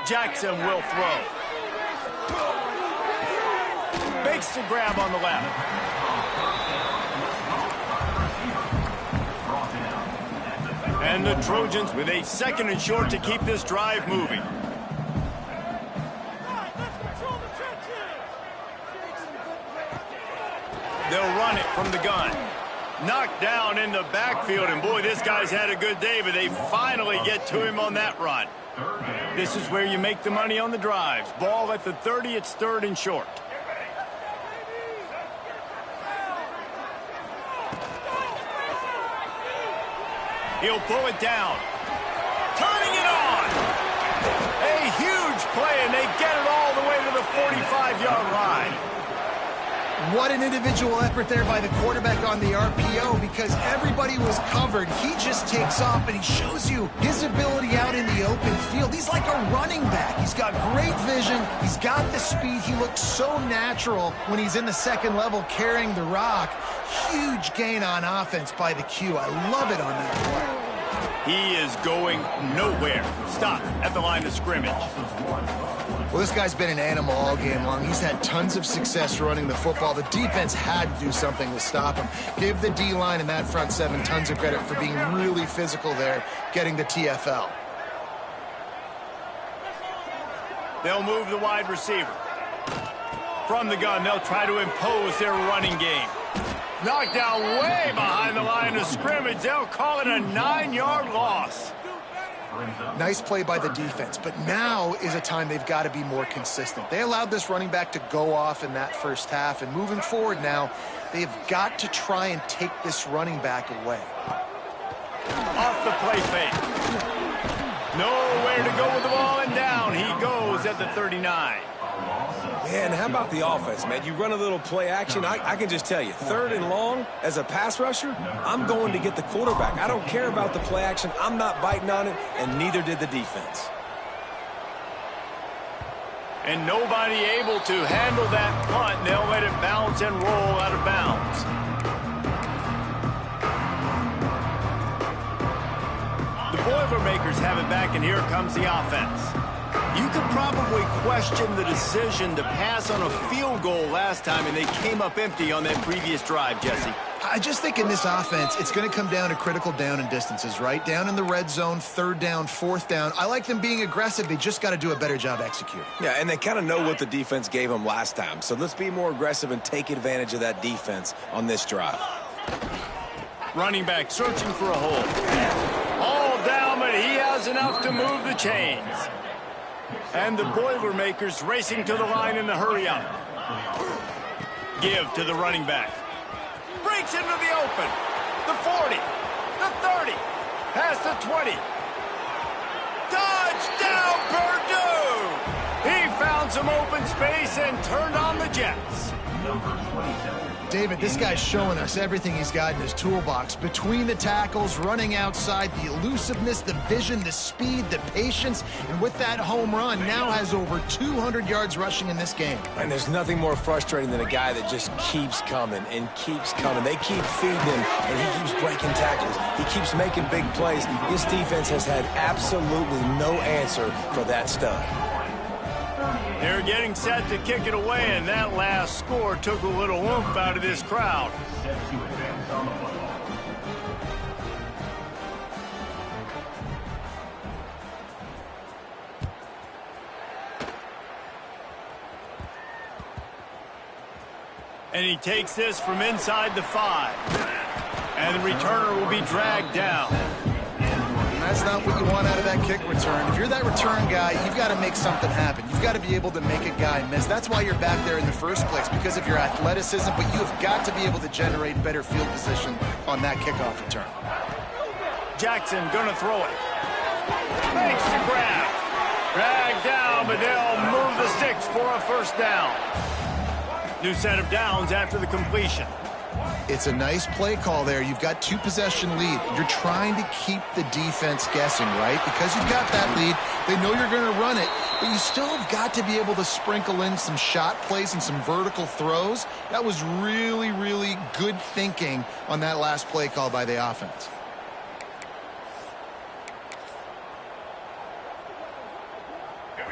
Jackson will throw. Makes the grab on the left. And the Trojans with a 2nd and short to keep this drive moving. They'll run it from the gun. Knocked down in the backfield, and boy, this guy's had a good day, but they finally get to him on that run. This is where you make the money on the drives. Ball at the 30, it's 3rd and short. He'll pull it down. Turning it on. A huge play, and they get it all the way to the 45-yard line. What an individual effort there by the quarterback on the RPO, because everybody was covered. He just takes off, and he shows you his ability out in the open field. He's like a running back. He's got great vision. He's got the speed. He looks so natural when he's in the second level carrying the rock. Huge gain on offense by the Q. I love it on that play. He is going nowhere. Stop at the line of scrimmage. Well, this guy's been an animal all game long. He's had tons of success running the football. The defense had to do something to stop him. Give the D-line and that front seven tons of credit for being really physical there, getting the TFL. They'll move the wide receiver. From the gun, they'll try to impose their running game. Knocked down way behind the line of scrimmage. They'll call it a 9-yard loss. Nice play by the defense, but now is a time they've got to be more consistent. They allowed this running back to go off in that first half, and moving forward now, they've got to try and take this running back away. Off the play fake. Nowhere to go with the ball, and down he goes at the 39. Man, how about the offense, man? You run a little play action. I can just tell you, 3rd and long, as a pass rusher, I'm going to get the quarterback. I don't care about the play action. I'm not biting on it, and neither did the defense. And nobody able to handle that punt. They'll let it bounce and roll out of bounds. The Boilermakers have it back, and here comes the offense. You could probably question the decision to pass on a field goal last time, and they came up empty on that previous drive, Jesse. I just think in this offense, it's going to come down to critical down and distances, right? Down in the red zone, third down, fourth down. I like them being aggressive. They just got to do a better job executing. Yeah, and they kind of know what the defense gave them last time. So let's be more aggressive and take advantage of that defense on this drive. Running back searching for a hole. All down, but he has enough to move the chains. And the Boilermakers racing to the line in the hurry up. Give to the running back. Breaks into the open. The 40. The 30. Past the 20. Touchdown, Purdue! He found some open space and turned on the Jets. Number 27. David, this guy's showing us everything he's got in his toolbox. Between the tackles, running outside, the elusiveness, the vision, the speed, the patience, and with that home run, now has over 200 yards rushing in this game. And there's nothing more frustrating than a guy that just keeps coming and keeps coming. They keep feeding him, and he keeps breaking tackles. He keeps making big plays. This defense has had absolutely no answer for that stud. They're getting set to kick it away, and that last score took a little oomph out of this crowd. Set to advance on the football. And he takes this from inside the 5. And the returner will be dragged down. That's not what you want out of that kick return. If you're that return guy, you've got to make something happen. You've got to be able to make a guy miss. That's why you're back there in the first place, because of your athleticism, but you've got to be able to generate better field position on that kickoff return. Jackson gonna throw it. Makes the grab. Dragged down, but they'll move the sticks for a first down. New set of downs after the completion. It's a nice play call there. You've got 2-possession lead. You're trying to keep the defense guessing, right? Because you've got that lead. They know you're going to run it, but you still have got to be able to sprinkle in some shot plays and some vertical throws. That was really, really good thinking on that last play call by the offense.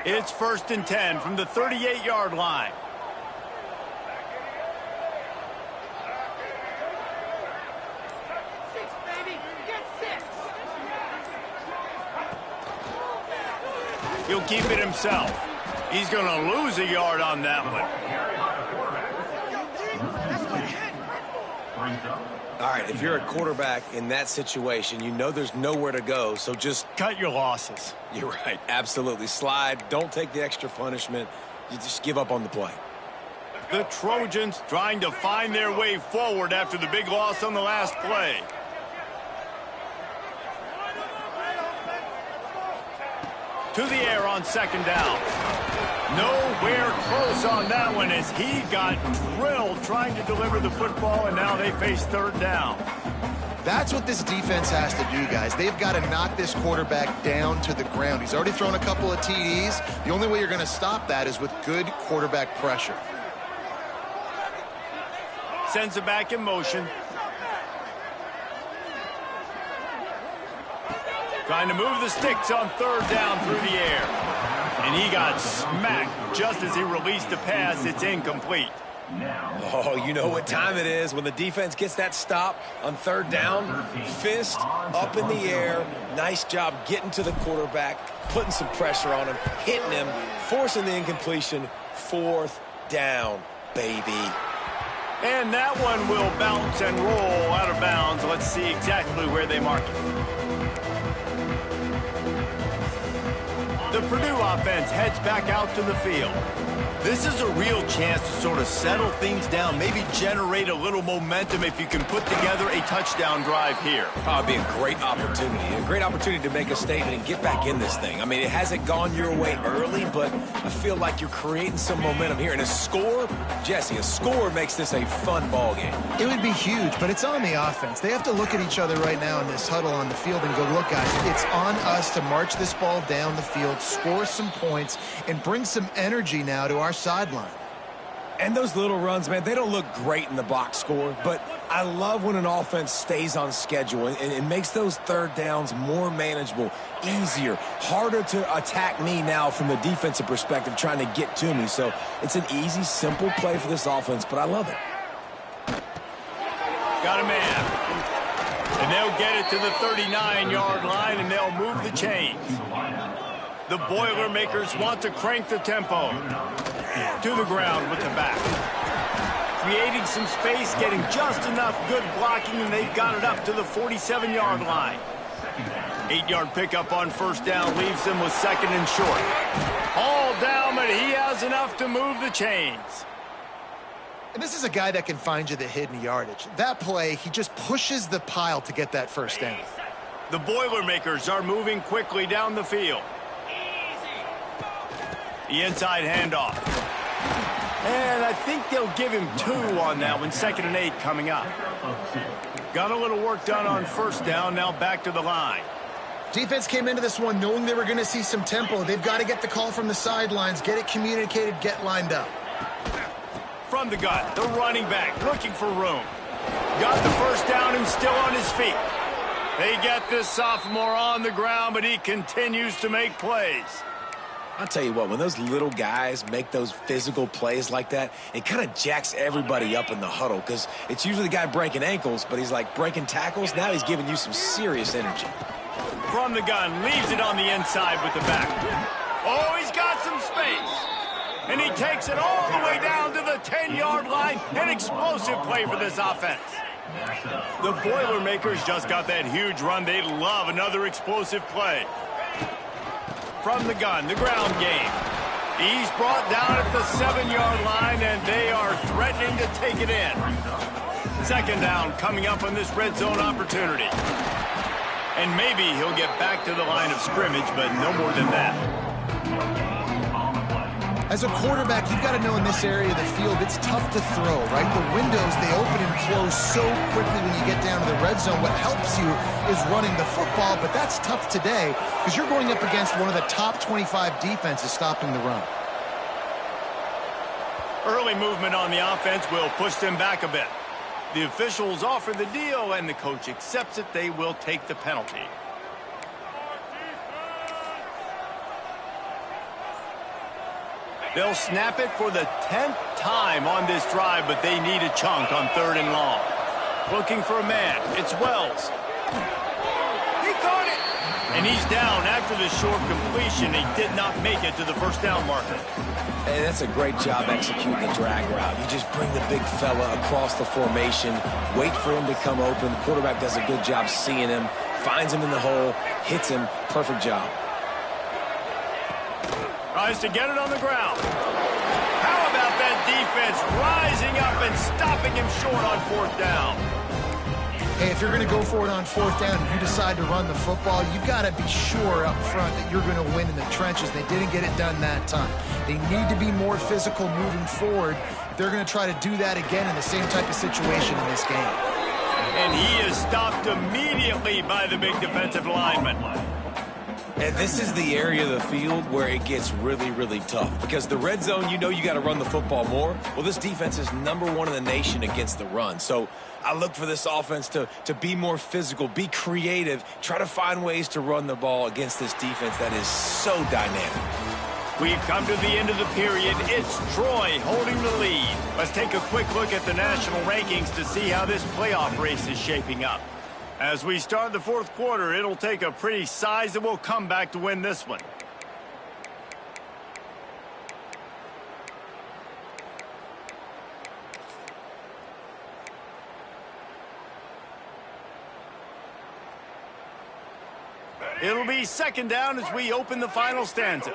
It's 1st and 10 from the 38-yard line. He'll keep it himself. He's going to lose a yard on that one. All right, if you're a quarterback in that situation, you know there's nowhere to go, so just Cut your losses. You're right. Absolutely. Slide. Don't take the extra punishment. You just give up on the play. The Trojans trying to find their way forward after the big loss on the last play. To the air on 2nd down. Nowhere close on that one as he got drilled trying to deliver the football, and now they face 3rd down. That's what this defense has to do, guys. They've got to knock this quarterback down to the ground. He's already thrown a couple of TDs. The only way you're going to stop that is with good quarterback pressure. Sends it back in motion. Trying to move the sticks on 3rd down through the air. And he got smacked just as he released the pass. It's incomplete. Oh, you know what time it is when the defense gets that stop on 3rd down. Fist up in the air. Nice job getting to the quarterback, putting some pressure on him, hitting him, forcing the incompletion. 4th down, baby. And that one will bounce and roll out of bounds. Let's see exactly where they mark it. The Purdue offense heads back out to the field. This is a real chance to sort of settle things down, maybe generate a little momentum if you can put together a touchdown drive here. Oh, it'd be a great opportunity to make a statement and get back in this thing. I mean, it hasn't gone your way early, but I feel like you're creating some momentum here. And a score, Jesse, a score makes this a fun ball game. It would be huge, but it's on the offense. They have to look at each other right now in this huddle on the field and go, look, guys, it's on us to march this ball down the field, score some points, and bring some energy now to our sideline. And those little runs, man, they don't look great in the box score, but I love when an offense stays on schedule and it makes those 3rd downs more manageable, easier, harder to attack me now from the defensive perspective trying to get to me. So it's an easy, simple play for this offense, but I love it. Got a man. And they'll get it to the 39-yard line, and they'll move the chains. The Boilermakers want to crank the tempo. To the ground with the back. Creating some space, getting just enough good blocking, and they've got it up to the 47-yard line. 8-yard pickup on first down leaves them with second and short. All down, but he has enough to move the chains. And this is a guy that can find you the hidden yardage. That play, he just pushes the pile to get that first down. The Boilermakers are moving quickly down the field. The inside handoff. And I think they'll give him 2 on that one. 2nd and 8 coming up. Got a little work done on first down. Now back to the line. Defense came into this one knowing they were going to see some tempo. They've got to get the call from the sidelines, get it communicated, get lined up. From the gun, the running back looking for room. Got the first down and still on his feet. They get this sophomore on the ground, but he continues to make plays. I'll tell you what, when those little guys make those physical plays like that, it kind of jacks everybody up in the huddle because it's usually the guy breaking ankles, but he's like breaking tackles. Now he's giving you some serious energy. From the gun, leaves it on the inside with the back. Oh, he's got some space. And he takes it all the way down to the 10-yard line. An explosive play for this offense. The Boilermakers just got that huge run. They love another explosive play. From the gun, the ground game. He's brought down at the 7-yard line, and they are threatening to take it in. 2nd down coming up on this red zone opportunity. And maybe he'll get back to the line of scrimmage, but no more than that. As a quarterback, you've got to know in this area of the field, it's tough to throw, right? The windows, they open and close so quickly when you get down to the red zone. What helps you is running the football, but that's tough today because you're going up against one of the top 25 defenses stopping the run. Early movement on the offense will push them back a bit. The officials offer the deal, and the coach accepts it. They will take the penalty. They'll snap it for the 10th time on this drive, but they need a chunk on 3rd and long. Looking for a man. It's Wells. He caught it! And he's down after the short completion. He did not make it to the first down marker. And that's a great job executing the drag route. You just bring the big fella across the formation, wait for him to come open. The quarterback does a good job seeing him, finds him in the hole, hits him. Perfect job. Tries to get it on the ground. How about that defense rising up and stopping him short on 4th down? Hey, if you're going to go for it on 4th down, if you decide to run the football, you've got to be sure up front that you're going to win in the trenches. They didn't get it done that time. They need to be more physical moving forward. They're going to try to do that again in the same type of situation in this game. And he is stopped immediately by the big defensive lineman. And this is the area of the field where it gets really, really tough. Because the red zone, you know you got to run the football more. Well, this defense is #1 in the nation against the run. So I look for this offense to be more physical, be creative, try to find ways to run the ball against this defense that is so dynamic. We've come to the end of the period. It's Troy holding the lead. Let's take a quick look at the national rankings to see how this playoff race is shaping up. As we start the 4th quarter, it'll take a pretty sizable comeback to win this one. It'll be 2nd down as we open the final stanza.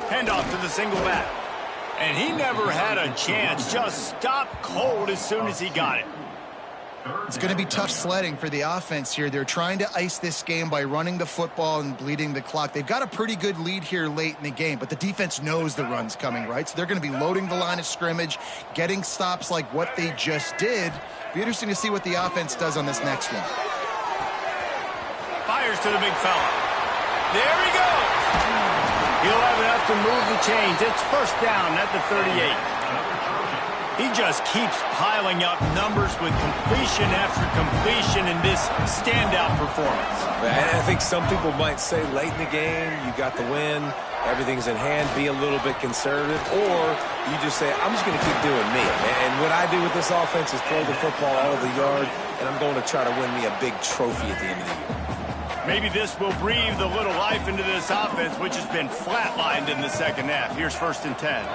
Handoff to the single back. And he never had a chance, just stopped cold as soon as he got it. It's going to be tough sledding for the offense here. They're trying to ice this game by running the football and bleeding the clock. They've got a pretty good lead here late in the game, but the defense knows the run's coming, right? So they're going to be loading the line of scrimmage, getting stops like what they just did. Be interesting to see what the offense does on this next one. Fires to the big fella. There he goes. He'll have enough to move the chains. It's 1st down at the 38. He just keeps piling up numbers with completion after completion in this standout performance. And I think some people might say late in the game, you got the win, everything's in hand, be a little bit conservative, or you just say, I'm just going to keep doing me. And what I do with this offense is throw the football all over the yard, and I'm going to try to win me a big trophy at the end of the year. Maybe this will breathe a little life into this offense, which has been flatlined in the second half. Here's 1st and 10.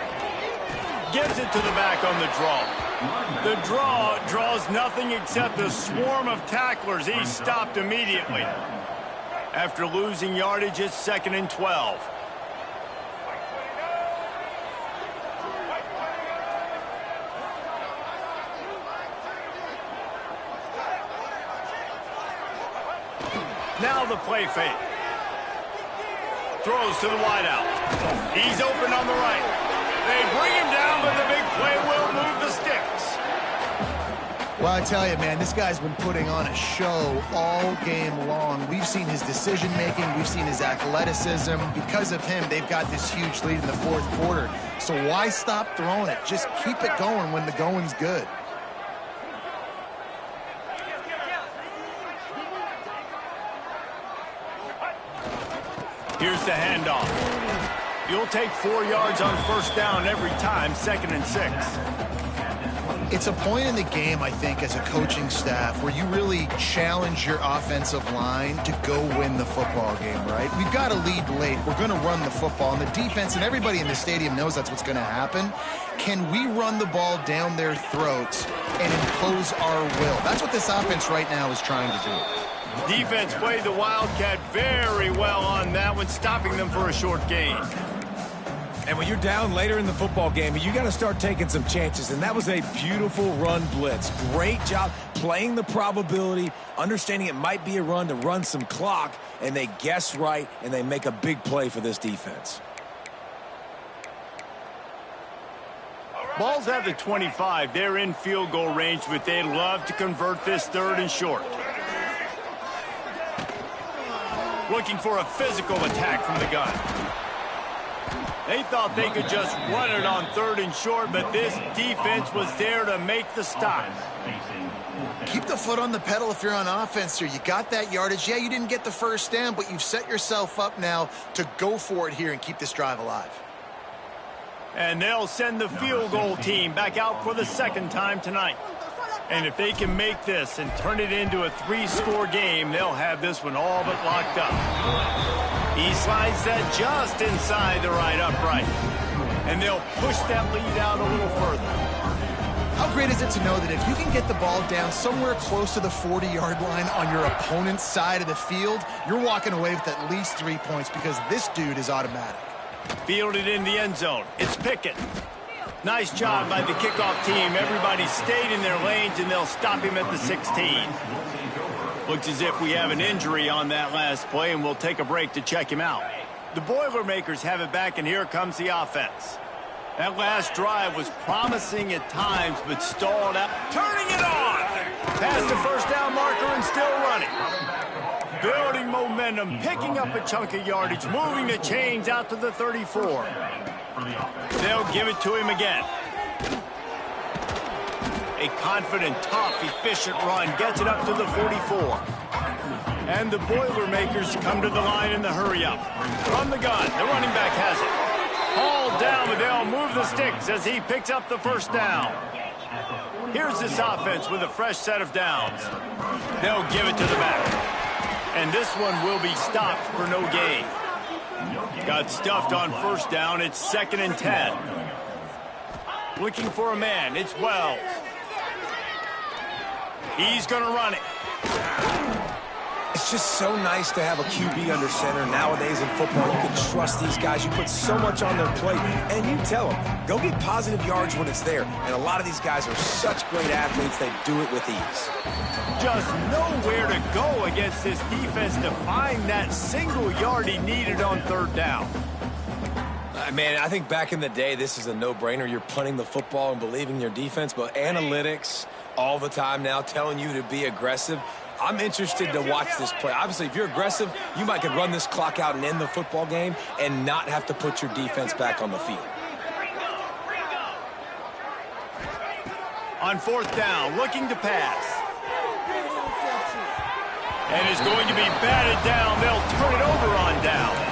Gives it to the back on the draw. The draw draws nothing except a swarm of tacklers. He's stopped immediately. After losing yardage, it's 2nd and 12. Now the play fake. Throws to the wideout. He's open on the right. They bring him down, but the big play will move the sticks. Well, I tell you, man, this guy's been putting on a show all game long. We've seen his decision-making. We've seen his athleticism. Because of him, they've got this huge lead in the 4th quarter. So why stop throwing it? Just keep it going when the going's good. Here's the handoff. You'll take 4 yards on 1st down every time, 2nd and 6. It's a point in the game, I think, as a coaching staff where you really challenge your offensive line to go win the football game, right? We've got to lead late. We're going to run the football, and the defense and everybody in the stadium knows that's what's going to happen. Can we run the ball down their throats and impose our will? That's what this offense right now is trying to do. Defense played the Wildcat very well on that one, stopping them for a short gain. And when you're down later in the football game, you got to start taking some chances. And that was a beautiful run blitz. Great job playing the probability, understanding it might be a run to run some clock, and they guess right, and they make a big play for this defense. Ball's at the 25. They're in field goal range, but they'd love to convert this 3rd and short. Looking for a physical attack from the gun. They thought they could just run it on 3rd and short, but this defense was there to make the stop. Keep the foot on the pedal if you're on offense here. You got that yardage. Yeah, you didn't get the 1st down, but you've set yourself up now to go for it here and keep this drive alive. And they'll send the field goal team back out for the 2nd time tonight. And if they can make this and turn it into a 3-score game, they'll have this one all but locked up. He slides that just inside the right upright. And they'll push that lead out a little further. How great is it to know that if you can get the ball down somewhere close to the 40-yard line on your opponent's side of the field, you're walking away with at least 3 points because this dude is automatic. Fielded in the end zone. It's Pickett. Nice job by the kickoff team. Everybody stayed in their lanes, and they'll stop him at the 16. Looks as if we have an injury on that last play, and we'll take a break to check him out. The Boilermakers have it back, and here comes the offense. That last drive was promising at times, but stalled out. Turning it on! Past the 1st down marker and still running. Building momentum, picking up a chunk of yardage, moving the chains out to the 34. They'll give it to him again. A confident, tough, efficient run gets it up to the 44. And the Boilermakers come to the line in the hurry-up. From the gun, the running back has it. Hauled down, but they'll move the sticks as he picks up the 1st down. Here's this offense with a fresh set of downs. They'll give it to the back. And this one will be stopped for no gain. Got stuffed on 1st down. It's 2nd and 10. Looking for a man. It's Wells. He's going to run it. It's just so nice to have a QB under center. Nowadays in football, you can trust these guys. You put so much on their plate, and you tell them, go get positive yards when it's there. And a lot of these guys are such great athletes, they do it with ease. Just nowhere to go against this defense to find that single yard he needed on 3rd down. Man, I think back in the day, this is a no-brainer. You're punting the football and believing in your defense, but analytics all the time now telling you to be aggressive. I'm interested to watch this play. Obviously, if you're aggressive, you might could run this clock out and end the football game and not have to put your defense back on the field. On 4th down, looking to pass. And is going to be batted down. They'll turn it over on downs.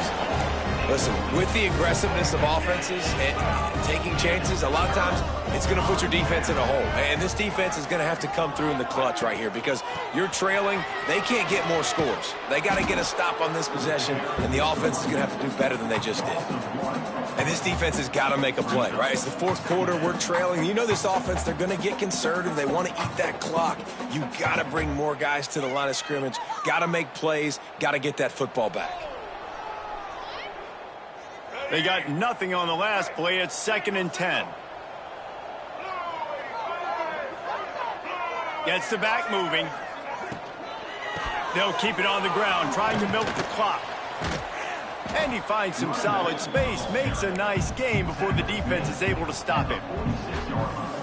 Listen, with the aggressiveness of offenses and taking chances, a lot of times it's going to put your defense in a hole. And this defense is going to have to come through in the clutch right here because you're trailing. They can't get more scores. They got to get a stop on this possession, and the offense is going to have to do better than they just did. And this defense has got to make a play, right? It's the fourth quarter. We're trailing. You know this offense, they're going to get conservative. They want to eat that clock. You got to bring more guys to the line of scrimmage. Got to make plays. Got to get that football back. They got nothing on the last play. It's 2nd and 10. Gets the back moving. They'll keep it on the ground, trying to milk the clock. And he finds some solid space, makes a nice game before the defense is able to stop him.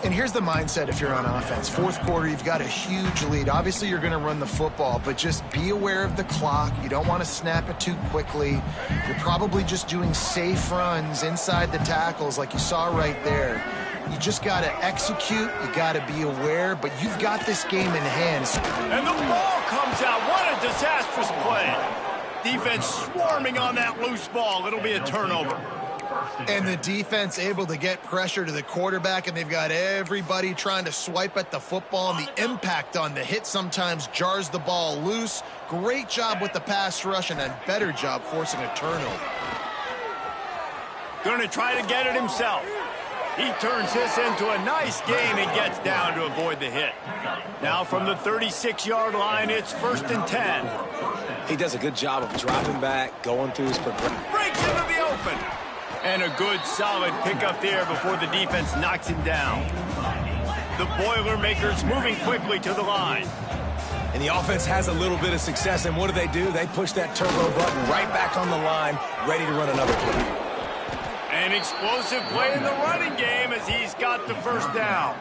And here's the mindset if you're on offense. Fourth quarter, you've got a huge lead. Obviously, you're going to run the football, but just be aware of the clock. You don't want to snap it too quickly. You're probably just doing safe runs inside the tackles like you saw right there. You just got to execute. You got to be aware, but you've got this game in hand. And the ball comes out. What a disastrous play. Defense swarming on that loose ball. It'll be a turnover. And the defense able to get pressure to the quarterback, and they've got everybody trying to swipe at the football, and the impact on the hit sometimes jars the ball loose. Great job with the pass rush, and a better job forcing a turnover. Going to try to get it himself. He turns this into a nice gain and gets down to avoid the hit. Now from the 36-yard line, it's 1st and 10. He does a good job of dropping back, going through his progression. Breaks into the open. And a good, solid pickup there before the defense knocks him down. The Boilermakers moving quickly to the line. And the offense has a little bit of success, and what do? They push that turbo button right back on the line, ready to run another play. An explosive play in the running game as he's got the first down.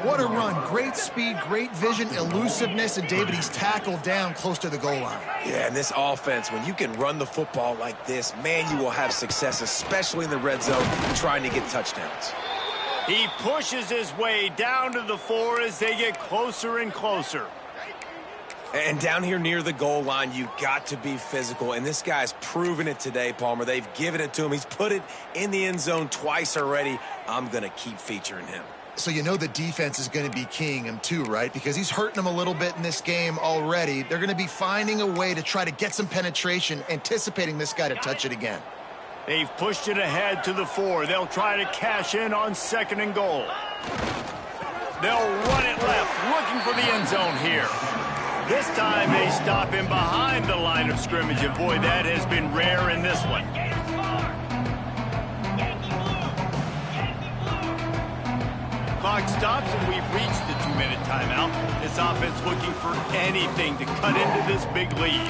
What a run. Great speed, great vision, elusiveness, and David, he's tackled down close to the goal line. Yeah, and this offense, when you can run the football like this, man, you will have success, especially in the red zone, trying to get touchdowns. He pushes his way down to the 4 as they get closer and closer. And down here near the goal line, you got to be physical. And this guy's proven it today, Palmer. They've given it to him. He's put it in the end zone twice already. I'm going to keep featuring him. So you know the defense is going to be keying him too, right? Because he's hurting them a little bit in this game already. They're going to be finding a way to try to get some penetration, anticipating this guy to touch it again. They've pushed it ahead to the 4. They'll try to cash in on 2nd and goal. They'll run it left, looking for the end zone here. This time they stop him behind the line of scrimmage, and boy, that has been rare in this one. Clock stops, and we've reached the 2-minute timeout. This offense looking for anything to cut into this big lead.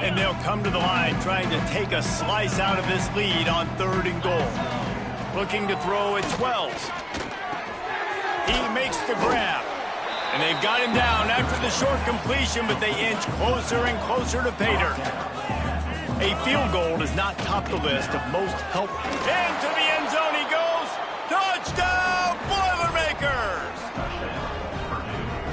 And they'll come to the line trying to take a slice out of this lead on 3rd and goal. Looking to throw at 12. He makes the grab. And they've got him down after the short completion, but they inch closer and closer to pay dirt. A field goal does not top the list of most help. Into the end zone he goes. Touchdown, Boilermakers!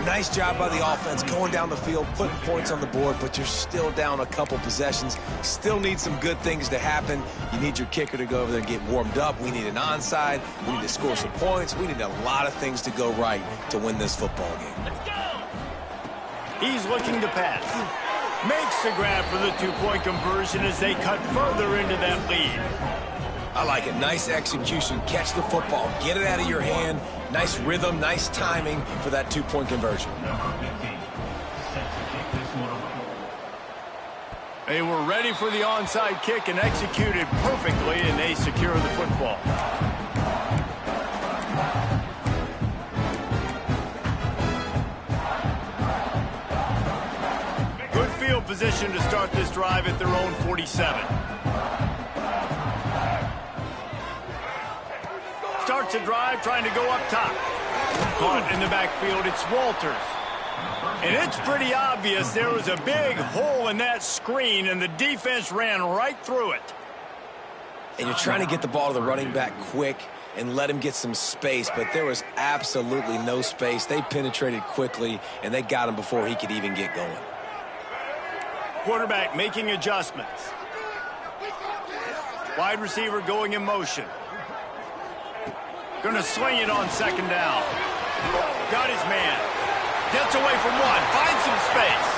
Nice job by the offense going down the field, putting points on the board, but you're still down a couple possessions. Still need some good things to happen. You need your kicker to go over there and get warmed up. We need an onside. We need to score some points. We need a lot of things to go right to win this football game. Let's go! He's looking to pass. Makes the grab for the 2-point conversion as they cut further into that lead. I like it. Nice execution. Catch the football. Get it out of your hand. Nice rhythm, nice timing for that 2-point conversion. They were ready for the onside kick and executed perfectly, and they secure the football. Good field position to start this drive at their own 47. Starts a drive trying to go up top. Caught in the backfield, it's Walters. And it's pretty obvious there was a big hole in that screen, and the defense ran right through it. And you're trying to get the ball to the running back quick and let him get some space, but there was absolutely no space. They penetrated quickly, and they got him before he could even get going. Quarterback making adjustments. Wide receiver going in motion. Going to swing it on second down. Got his man. Gets away from one. Finds some space.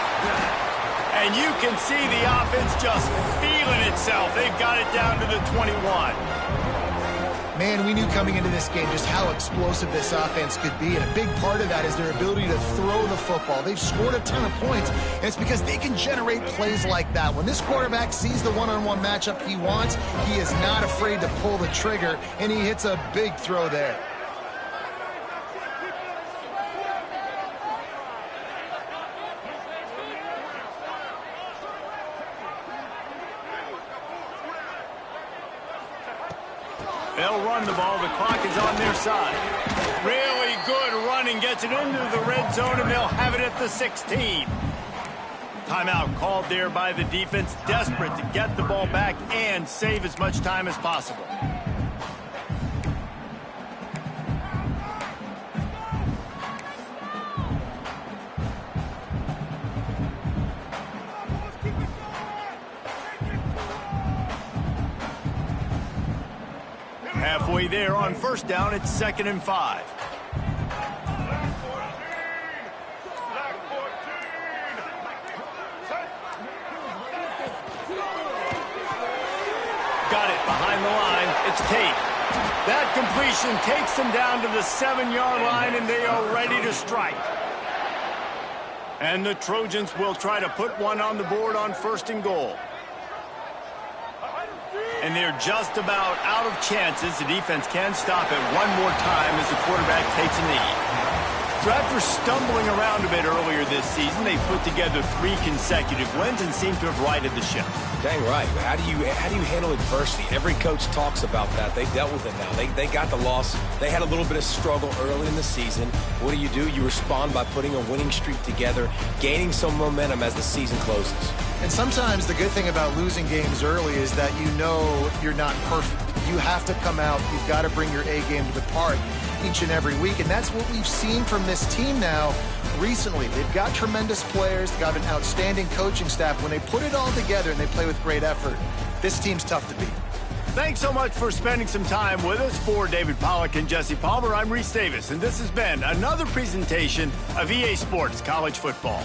And you can see the offense just feeling itself. They've got it down to the 21. Man, we knew coming into this game just how explosive this offense could be, and a big part of that is their ability to throw the football. They've scored a ton of points, and it's because they can generate plays like that. When this quarterback sees the one-on-one matchup he wants, he is not afraid to pull the trigger, and he hits a big throw there. They'll run the ball. The clock is on their side. Really good running. Gets it into the red zone, and they'll have it at the 16. Timeout called there by the defense. Desperate to get the ball back and save as much time as possible. Halfway there on first down, it's 2nd and 5. Got it behind the line. It's Tate. That completion takes them down to the 7-yard line, and they are ready to strike. And the Trojans will try to put one on the board on 1st and goal. And they're just about out of chances. The defense can stop it one more time as the quarterback takes a knee. So after stumbling around a bit earlier this season, they put together 3 consecutive wins and seem to have righted the ship. Dang right. How do you handle adversity? Every coach talks about that. They dealt with it now. They got the loss. They had a little bit of struggle early in the season. What do? You respond by putting a winning streak together, gaining some momentum as the season closes. And sometimes the good thing about losing games early is that you know you're not perfect. You have to come out. You've got to bring your A game to the park each and every week. And that's what we've seen from this team now recently. They've got tremendous players. They've got an outstanding coaching staff. When they put it all together and they play with great effort, this team's tough to beat. Thanks so much for spending some time with us. For David Pollack and Jesse Palmer, I'm Reese Davis, and this has been another presentation of EA Sports College Football.